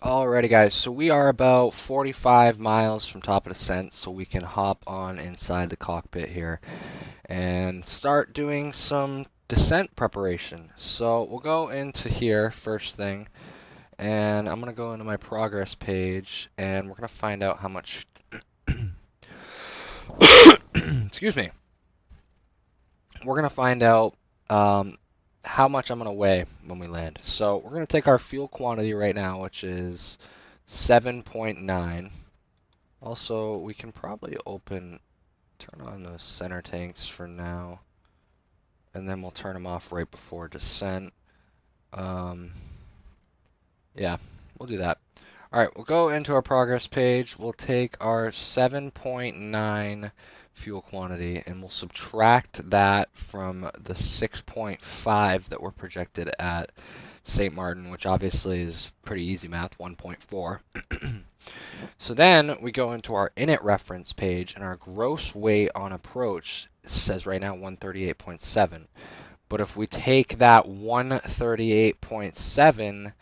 Speaker 1: Alrighty guys, so we are about 45 miles from top of descent, so we can hop on inside the cockpit here and start doing some descent preparation. So we'll go into here first thing, and I'm going to go into my progress page, and we're going to find out how much excuse me, we're going to find out how much I'm going to weigh when we land. So we're going to take our fuel quantity right now, which is 7.9. Also, we can probably turn on the center tanks for now, and then we'll turn them off right before descent. Yeah, we'll do that. Alright, we'll go into our progress page. We'll take our 7.9 fuel quantity, and we'll subtract that from the 6.5 that we're projected at St. Martin, which obviously is pretty easy math, 1.4. So then we go into our init reference page, and our gross weight on approach says right now 138.7. But if we take that 138.7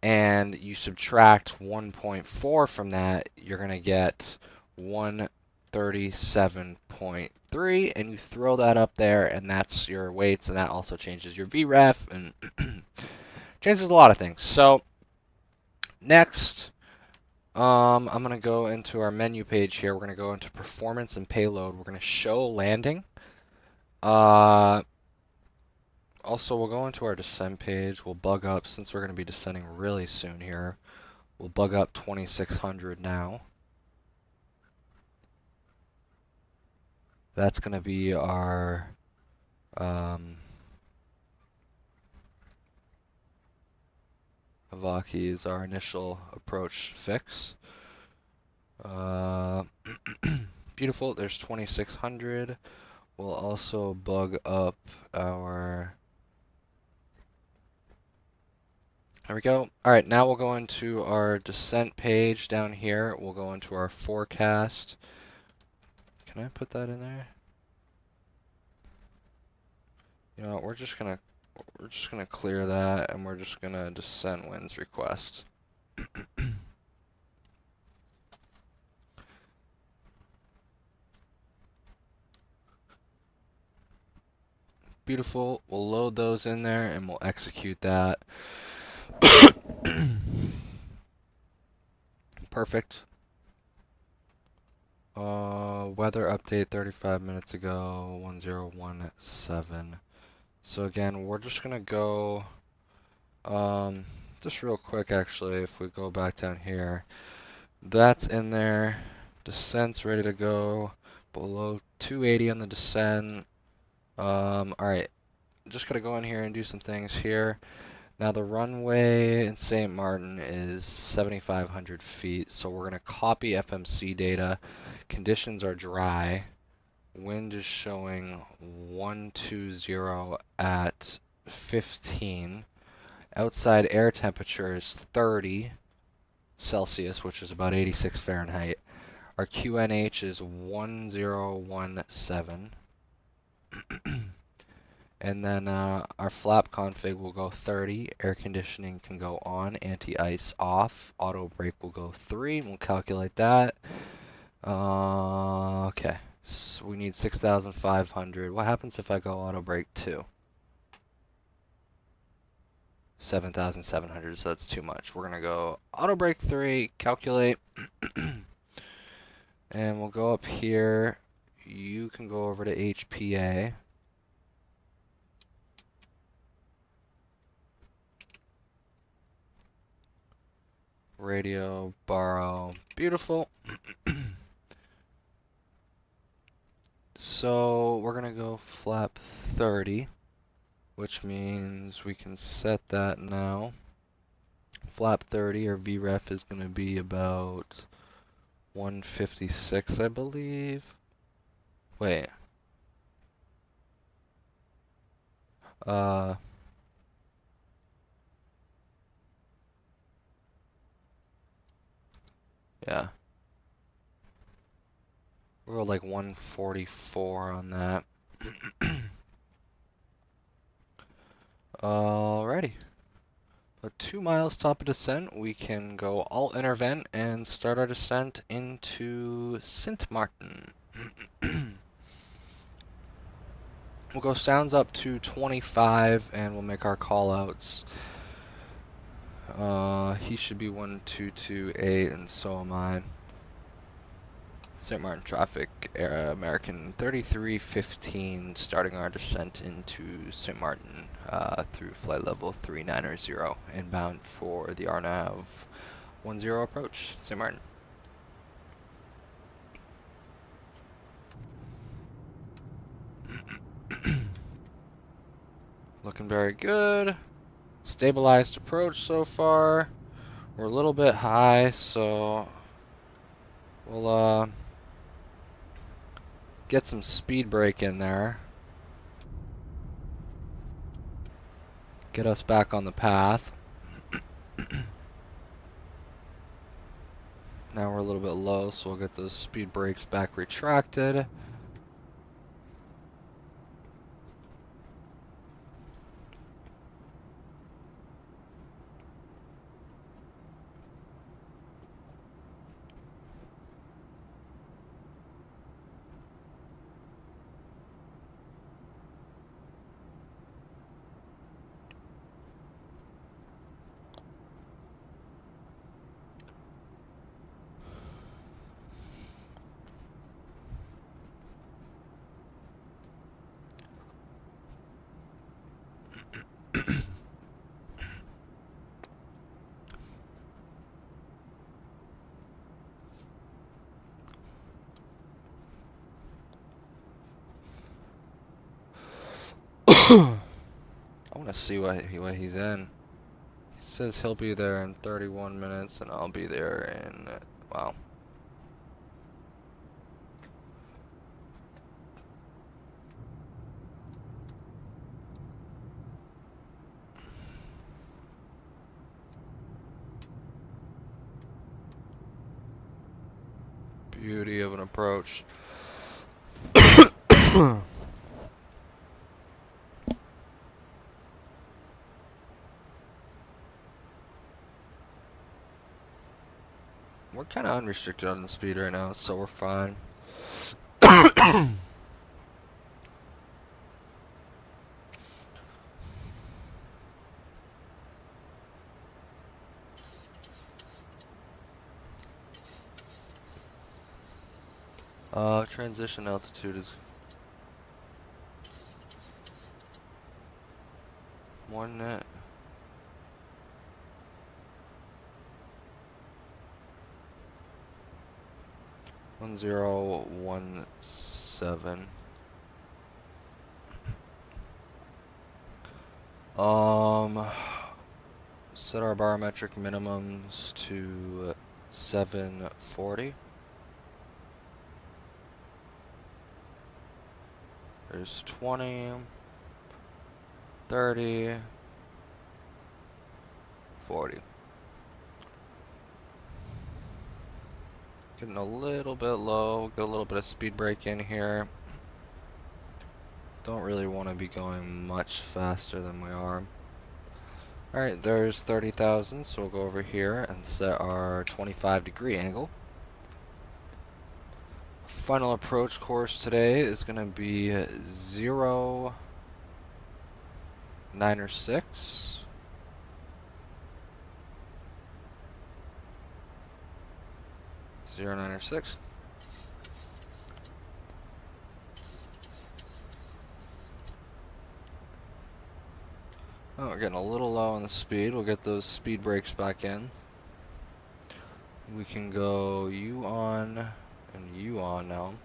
Speaker 1: and you subtract 1.4 from that, you're going to get 137.3, and you throw that up there, and that's your weights, and that also changes your VREF and changes a lot of things. So next, I'm going to go into our menu page here. We're going to go into performance and payload. We're going to show landing. Also, we'll go into our descent page. We'll bug up, since we're going to be descending really soon here. We'll bug up 2600 now. That's going to be our Avaki is our initial approach fix. Beautiful. There's 2600. We'll also bug up our... There we go. Alright, now we'll go into our descent page down here. We'll go into our forecast. Can I put that in there? You know what, we're just gonna clear that, and we're just gonna descent winds request. Beautiful. We'll load those in there, and we'll execute that. Perfect. Weather update 35 minutes ago, 1017. So again, we're just gonna go, just real quick actually, if we go back down here, that's in there, descent's ready to go, below 280 on the descent. Alright, just gotta go in here and do some things here. Now the runway in St. Martin is 7,500 feet, so we're going to copy FMC data. Conditions are dry. Wind is showing 120 at 15. Outside air temperature is 30 Celsius, which is about 86 Fahrenheit. Our QNH is 1017. And then our flap config will go 30, air conditioning can go on, anti-ice off, auto brake will go 3, and we'll calculate that. Okay, so we need 6,500. What happens if I go auto brake 2? 7,700, so that's too much. We're going to go auto brake 3, calculate, and we'll go up here. You can go over to HPA. Radio, borrow, beautiful. So we're gonna go flap 30, which means we can set that now. Flap 30, our VREF is gonna be about 156, I believe. Wait. Uh, yeah. We'll go like 144 on that. Alrighty. At 2 miles top of descent, we can go all intervent and start our descent into Sint Maarten. We'll go sounds up to 25 and we'll make our call outs. He should be 1228 and so am I. St. Martin traffic, American 3315, starting our descent into St. Martin through flight level 390, inbound for the RNAV 10 approach, St. Martin. Looking very good. Stabilized approach so far. We're a little bit high, so we'll get some speed brake in there. Get us back on the path. Now we're a little bit low, so we'll get those speed brakes back retracted. I want to see what he's in. He says he'll be there in 31 minutes, and I'll be there in, wow. Beauty of an approach. We're kind of unrestricted on the speed right now, so we're fine. Transition altitude is 1 net. One 1017. Set our barometric minimums to 740. There's 20, 30, 40. Getting a little bit low, get a little bit of speed brake in here. Don't really want to be going much faster than we are. Alright, there's 30,000, so we'll go over here and set our 25-degree angle. Final approach course today is going to be 096. 096. Oh, we're getting a little low on the speed. We'll get those speed brakes back in. We can go U on and U on now.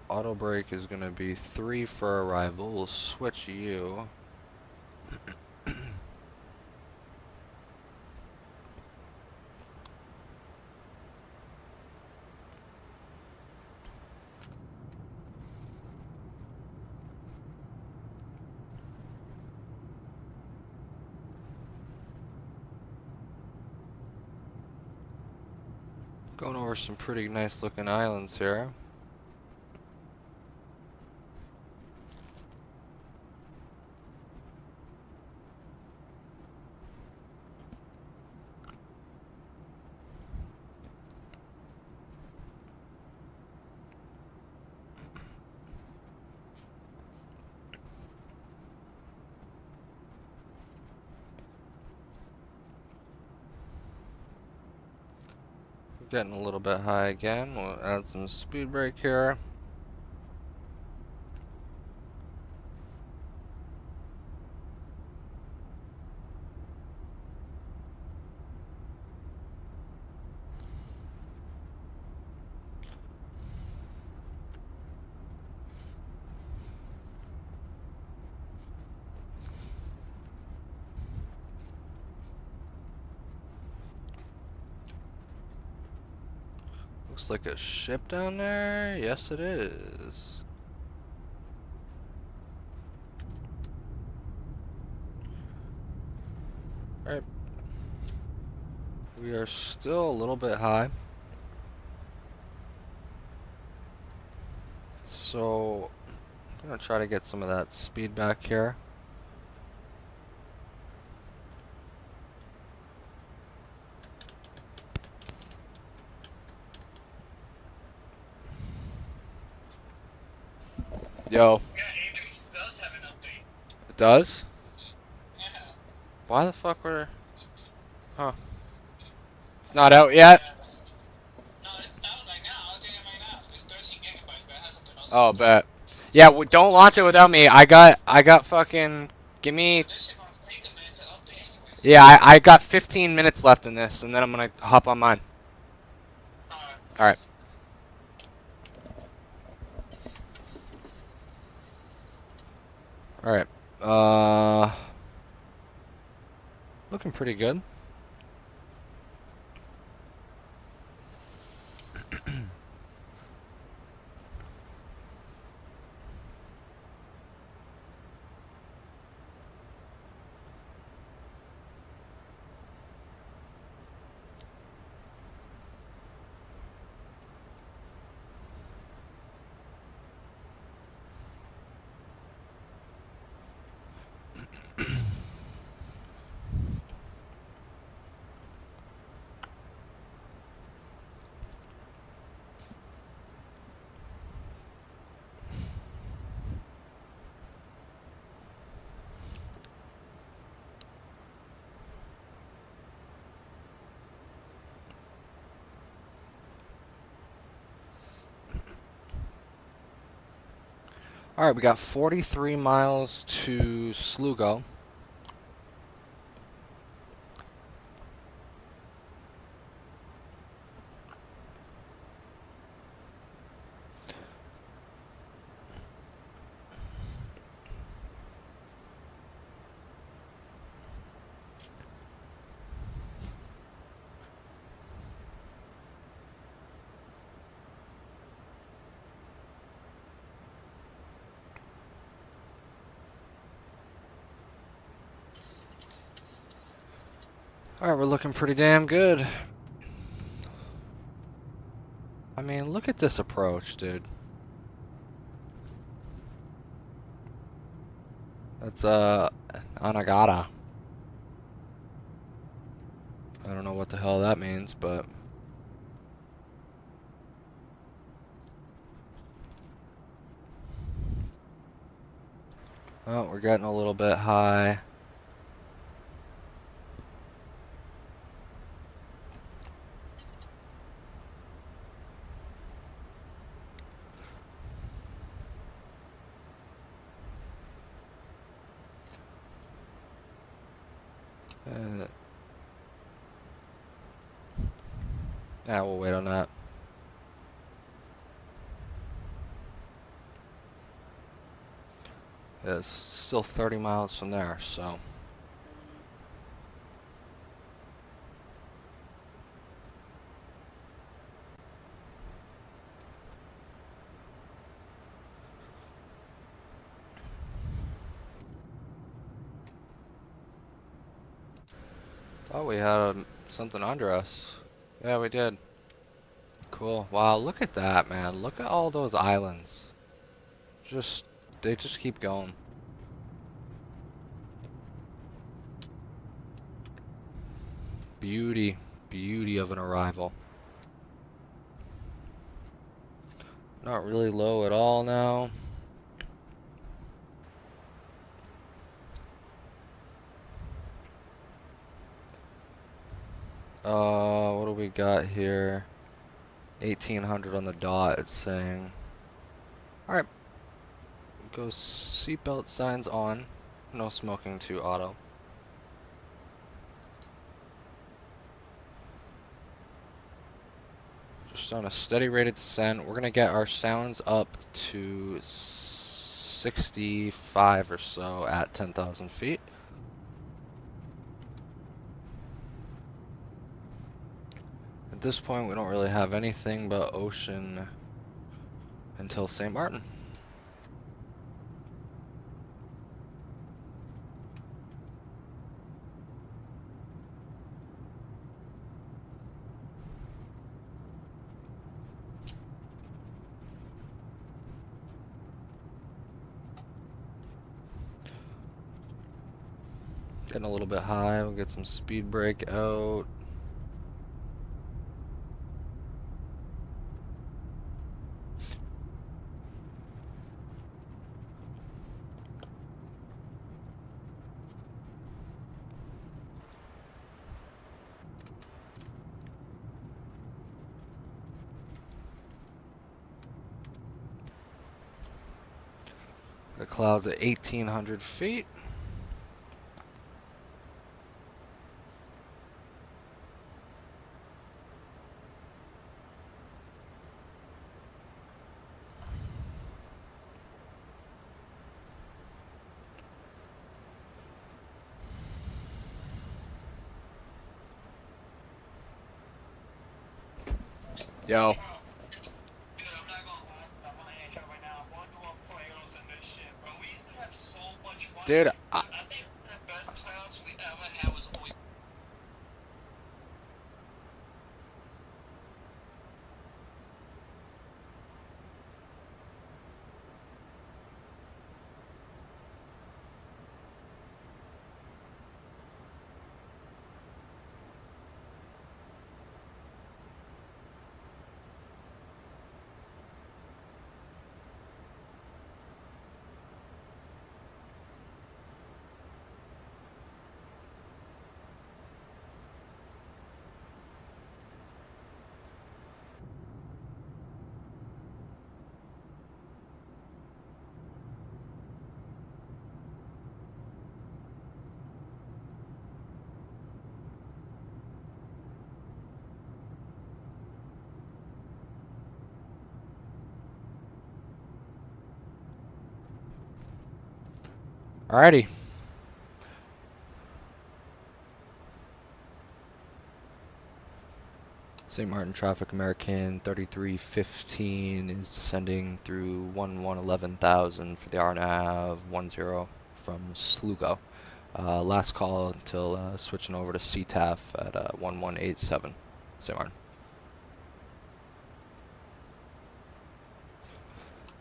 Speaker 1: Auto brake is going to be 3 for arrival. We'll switch U. Going over some pretty nice looking islands here. Getting a little bit high again. We'll add some speed brake here. Looks like a ship down there. Yes, it is. Alright. We are still a little bit high. So, I'm going to try to get some of that speed back here. Yo.
Speaker 3: Yeah, Apex does have an update.
Speaker 1: It does?
Speaker 3: Yeah.
Speaker 1: Why the fuck were... Huh. It's not out yet?
Speaker 3: Yeah. No, it's out right now. I'll tell you right now. It's 13 gigabytes, but it has something else
Speaker 1: Oh,
Speaker 3: on top.
Speaker 1: bet. Yeah, don't launch it without me. I got fucking... Give me...
Speaker 3: But this shit gonna take a minute to update anyways.
Speaker 1: Yeah, I got 15 minutes left in this, and then I'm gonna hop on mine.
Speaker 3: Alright.
Speaker 1: Alright. Alright. Looking pretty good. Alright, we got 43 miles to Slugo. Alright, we're looking pretty damn good. I mean, look at this approach, dude. That's, Anagata. I don't know what the hell that means, but... Oh, we're getting a little bit high. Yeah, we'll wait on that. It's still 30 miles from there, so... Oh, we had something under us. Yeah, we did. Cool. Wow, look at that, man. Look at all those islands. They just keep going. Beauty. Beauty of an arrival. Not really low at all now. What do we got here? 1800 on the dot, it's saying. Alright, go seatbelt signs on. No smoking to auto. Just on a steady rate of descent. We're going to get our sounds up to 65 or so at 10,000 feet. At this point, we don't really have anything but ocean until St. Martin. Getting a little bit high, we'll get some speed brake out. The cloud's at 1,800 feet. Yo.
Speaker 3: Dude, I'm not gonna lie. I'm on a handicap right now. I'm going through our playoffs and this shit, bro. We used to have so much fun.
Speaker 1: Dude,
Speaker 3: I think the best playoffs we ever had was always.
Speaker 1: alrighty. St. Martin traffic American 3315 is descending through 11,000 for the RNAV 10 from Slugo. Last call until switching over to CTAF at 1187. St. Martin.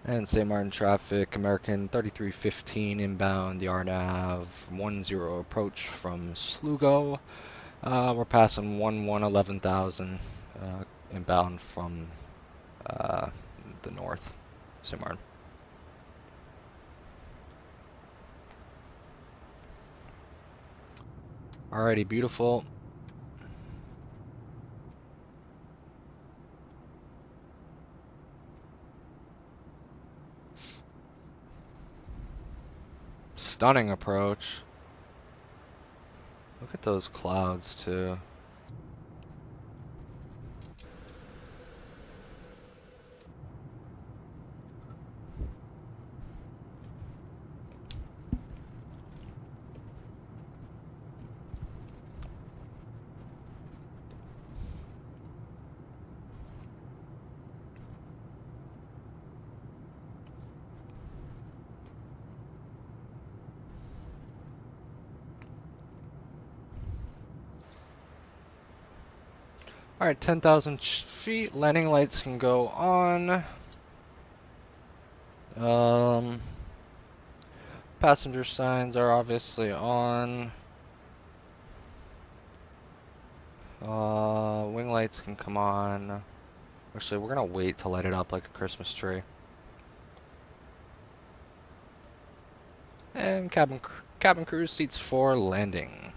Speaker 1: And St. Martin traffic American 3315 inbound, the RNAV 10 approach from Slugo. We're passing 11,000 inbound from the north, St. Martin. Alrighty, beautiful. Stunning approach. Look at those clouds too. Alright, 10,000 feet. Landing lights can go on. Passenger signs are obviously on. Wing lights can come on. Actually, we're gonna wait to light it up like a Christmas tree. And cabin crew seats for landing.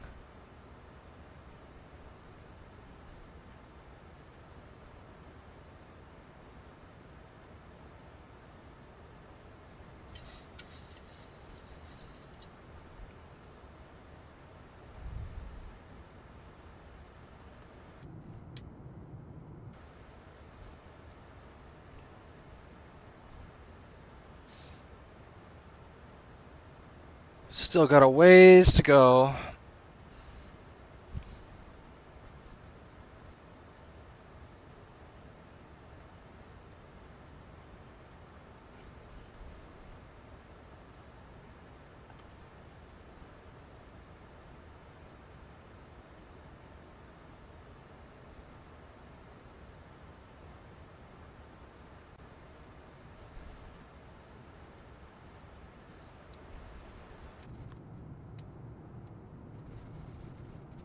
Speaker 1: Still got a ways to go.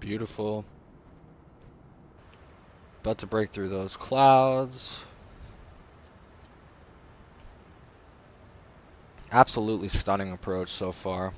Speaker 1: Beautiful. About to break through those clouds. Absolutely stunning approach so far.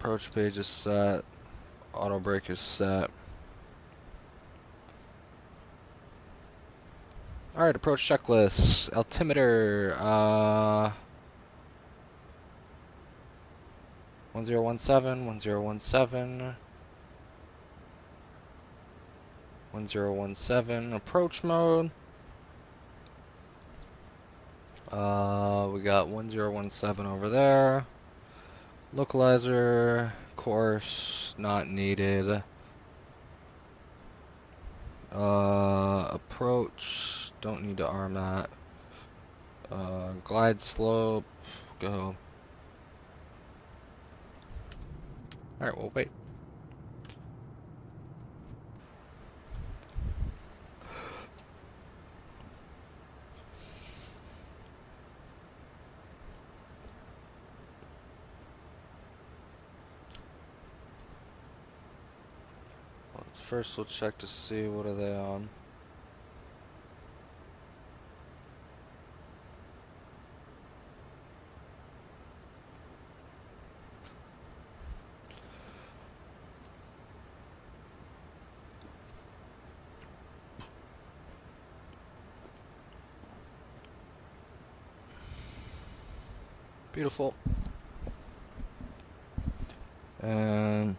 Speaker 1: Approach page is set. Auto brake is set. Alright, approach checklist. Altimeter, 1017, 1017. 1017, approach mode. We got 1017 over there. Localizer, course, not needed. Approach, don't need to arm that. Glide slope, go. Alright, we'll wait. First we'll check to see what are they on. Beautiful. And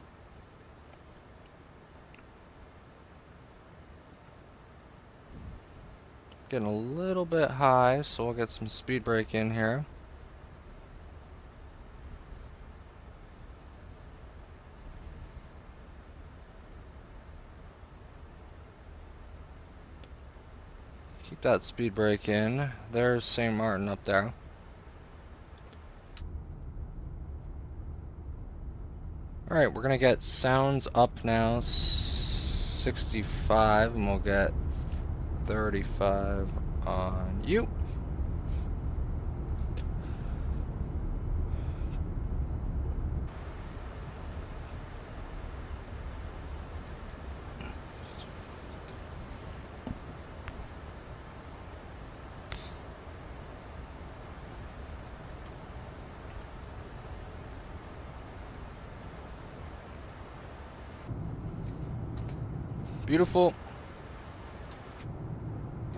Speaker 1: getting a little bit high, so we'll get some speed brake in here. Keep that speed brake in. There's St. Martin up there. Alright, we're gonna get sounds up now, 65, and we'll get 35 on you. Beautiful.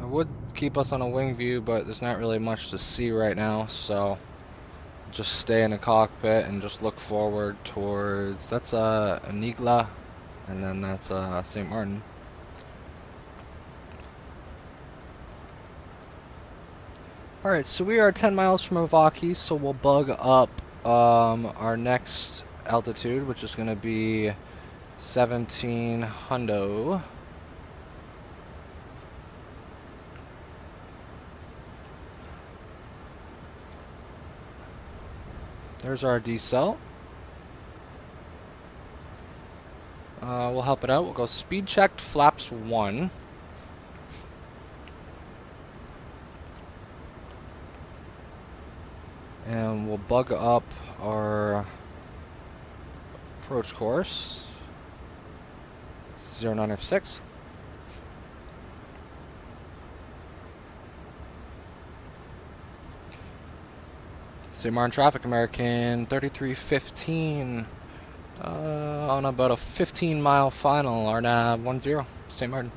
Speaker 1: I would keep us on a wing view, but there's not really much to see right now, so just stay in the cockpit and just look forward towards, that's Anigla, and then that's St. Martin. Alright, so we are 10 miles from Ovaki, so we'll bug up our next altitude, which is going to be 17 hundo. There's our decel. We'll help it out. We'll go speed checked, flaps 1. And we'll bug up our approach course. 09F6. St. Martin traffic, American 3315. On about a 15-mile final, RNAV 10, St. Martin.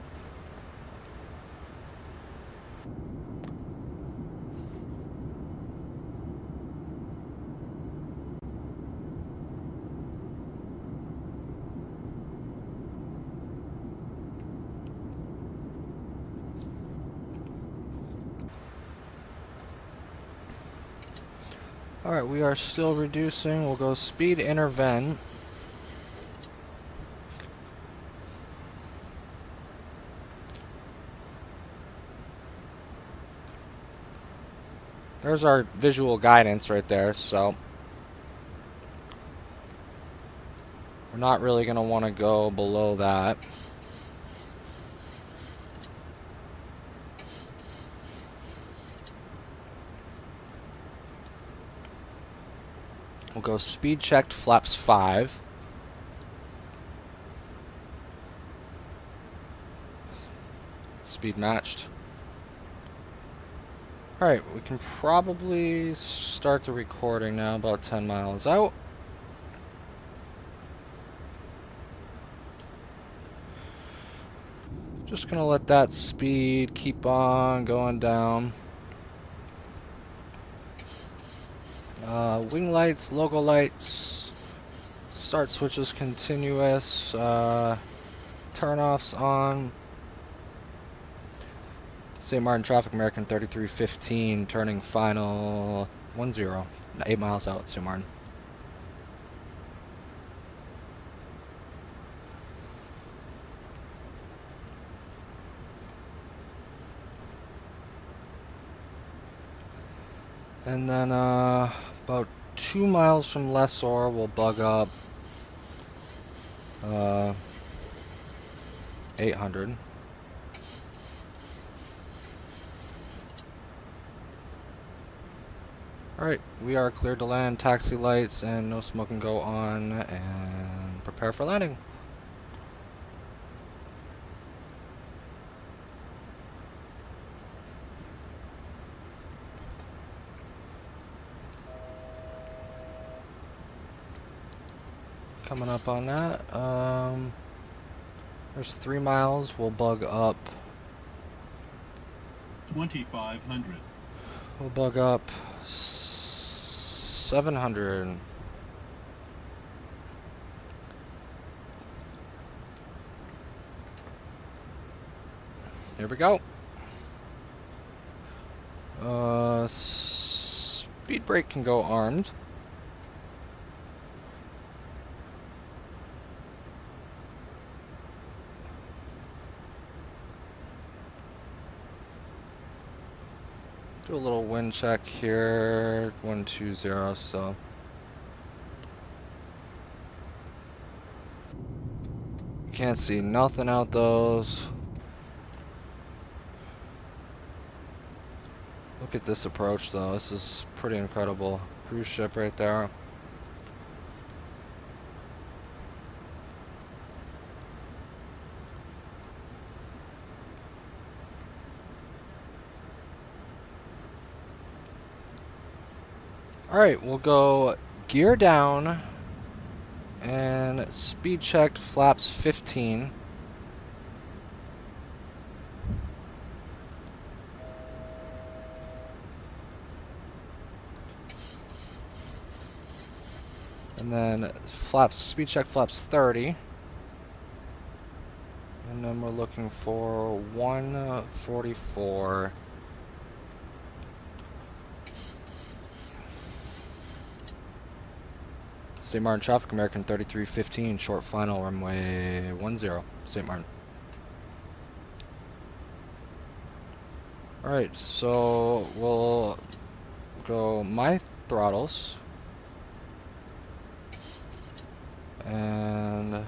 Speaker 1: Alright, we are still reducing. We'll go speed intervent. There's our visual guidance right there, so we're not really going to want to go below that. We'll go speed checked, flaps 5. Speed matched. Alright, we can probably start the recording now, about 10 miles out. Just gonna let that speed keep on going down. Wing lights, logo lights, start switches continuous, turn-offs on. St. Martin traffic, American 3315, turning final 10, 8 miles out, St. Martin. And then about 2 miles from Lessor, we'll bug up 800. Alright, we are cleared to land, taxi lights and no smoking go on, and prepare for landing. Coming up on that. There's 3 miles, we'll bug up
Speaker 4: 2500.
Speaker 1: We'll bug up 700. Here we go. Speed brake can go armed. Do a little wind check here. 120 still. Can't see nothing out those. Look at this approach though. This is pretty incredible. Cruise ship right there. Alright, we'll go gear down and speed checked flaps 15. And then flaps, speed check flaps 30. And then we're looking for 144. St. Martin traffic, American 3315, short final, runway 10, St. Martin. Alright, so we'll go my throttles. And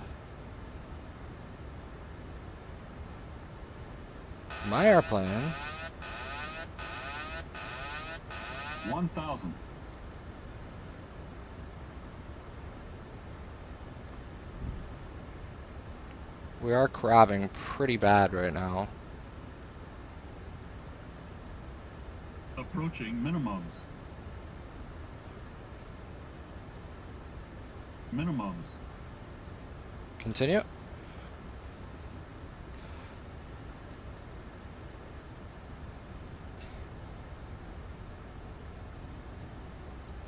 Speaker 1: my airplane.
Speaker 4: 1000.
Speaker 1: We are crabbing pretty bad right now.
Speaker 4: Approaching minimums. Minimums.
Speaker 1: Continue.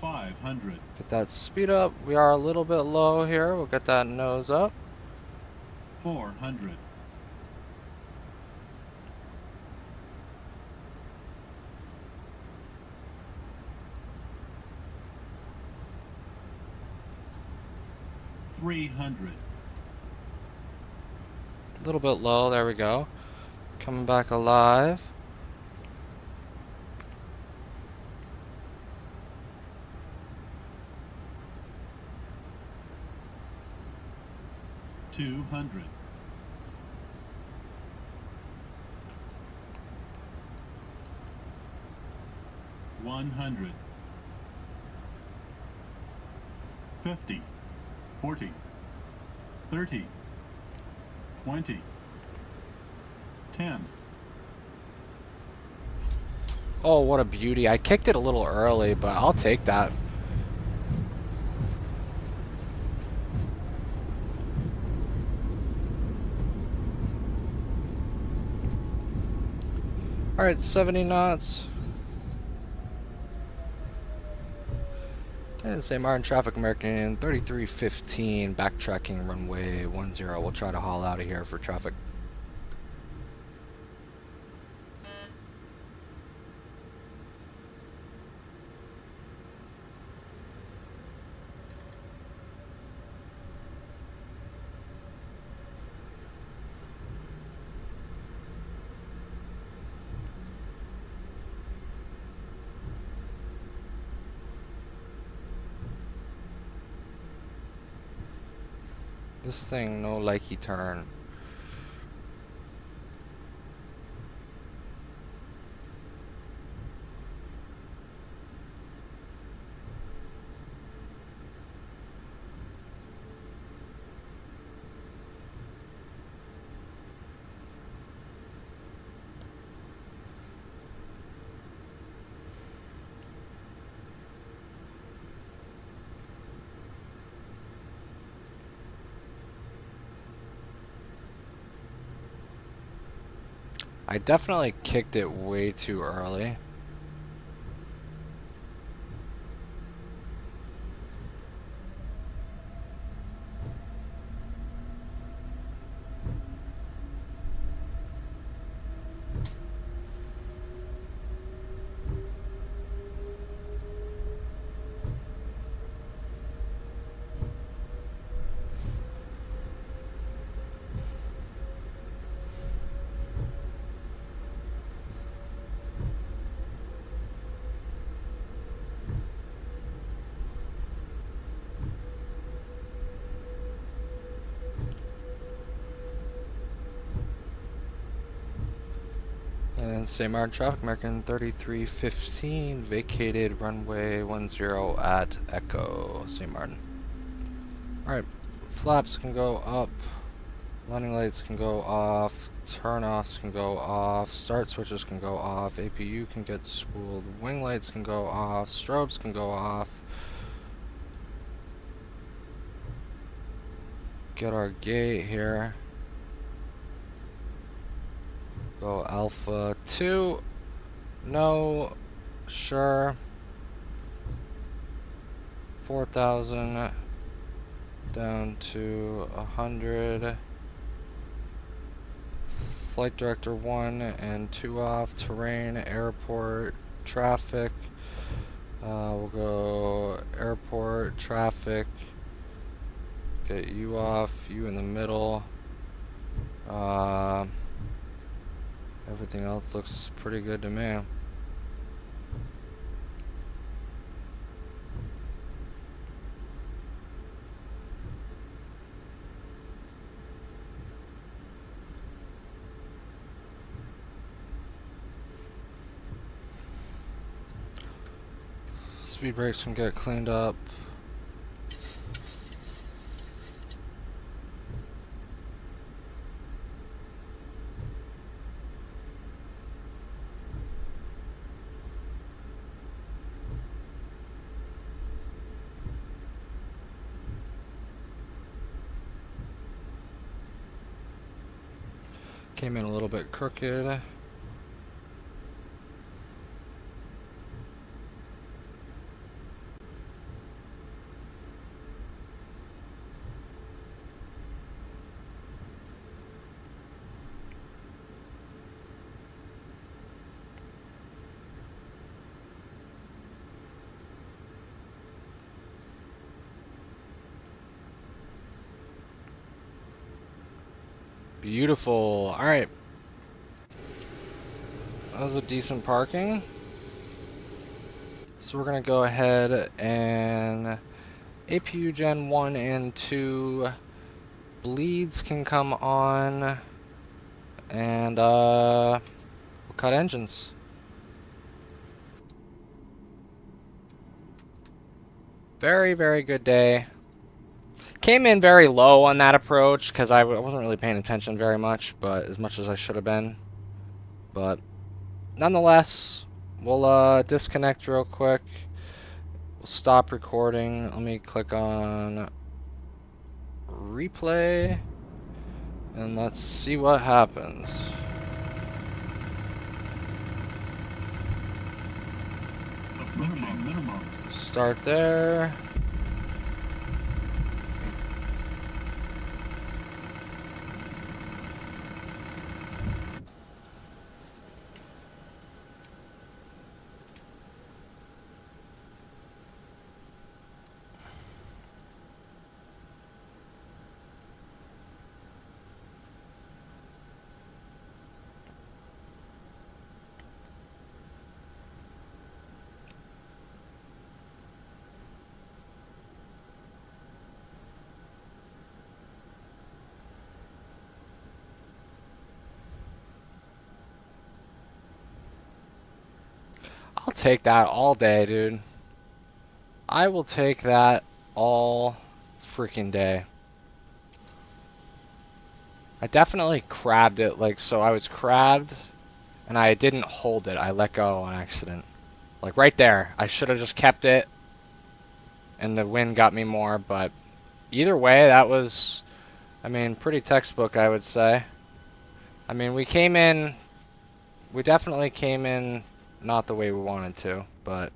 Speaker 4: $500.
Speaker 1: Get that speed up. We are a little bit low here. We'll get that nose up.
Speaker 4: $400. $300.
Speaker 1: A little bit low. There we go. Coming back alive.
Speaker 4: $200. $100. 50. 40. 30. 20. 10.
Speaker 1: Oh, what a beauty. I kicked it a little early, but I'll take that. Alright, 70 knots. And St. Martin traffic American 3315, backtracking runway 10. We'll try to haul out of here for traffic. This thing no likey turn. I definitely kicked it way too early. And St. Martin traffic American 3315, vacated runway 10 at Echo, St. Martin. Alright, flaps can go up, landing lights can go off, turn-offs can go off, start switches can go off, APU can get spooled, wing lights can go off, strobes can go off. Get our gate here. Go Alpha 2. No. Sure. 4,000 down to 100. Flight Director 1 and 2 off. Terrain, airport, traffic. We'll go airport, traffic. Get you off, you in the middle. Everything else looks pretty good to me. Speed brakes can get cleaned up. Came in a little bit crooked. Beautiful. Alright. That was a decent parking. So we're going to go ahead and APU Gen 1 and 2 bleeds can come on. And we'll cut engines. Very, very good day. Came in very low on that approach because I wasn't really paying attention very much, but as much as I should have been. But nonetheless, we'll disconnect real quick. We'll stop recording. Let me click on replay, and let's see what happens.
Speaker 4: Minimum.
Speaker 1: Start there. I'll take that all day, dude. I will take that all freaking day. I definitely crabbed it, like, so I was crabbed, and I didn't hold it. I let go on accident. Like, right there. I should have just kept it, and the wind got me more, but either way, that was, I mean, pretty textbook, I would say. I mean, we definitely came in not the way we wanted to, but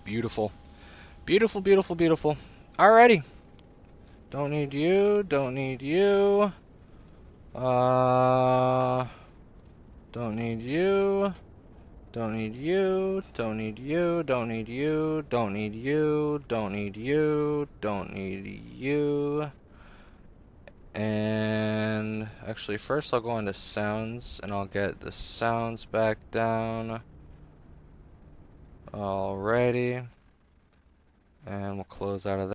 Speaker 1: beautiful. Beautiful, beautiful, beautiful. Alrighty. Don't need you, don't need you. Don't need you. Don't need you, don't need you, don't need you, don't need you, don't need you, don't need you. And actually first I'll go into sounds and I'll get the sounds back down. Alrighty. And we'll close out of that.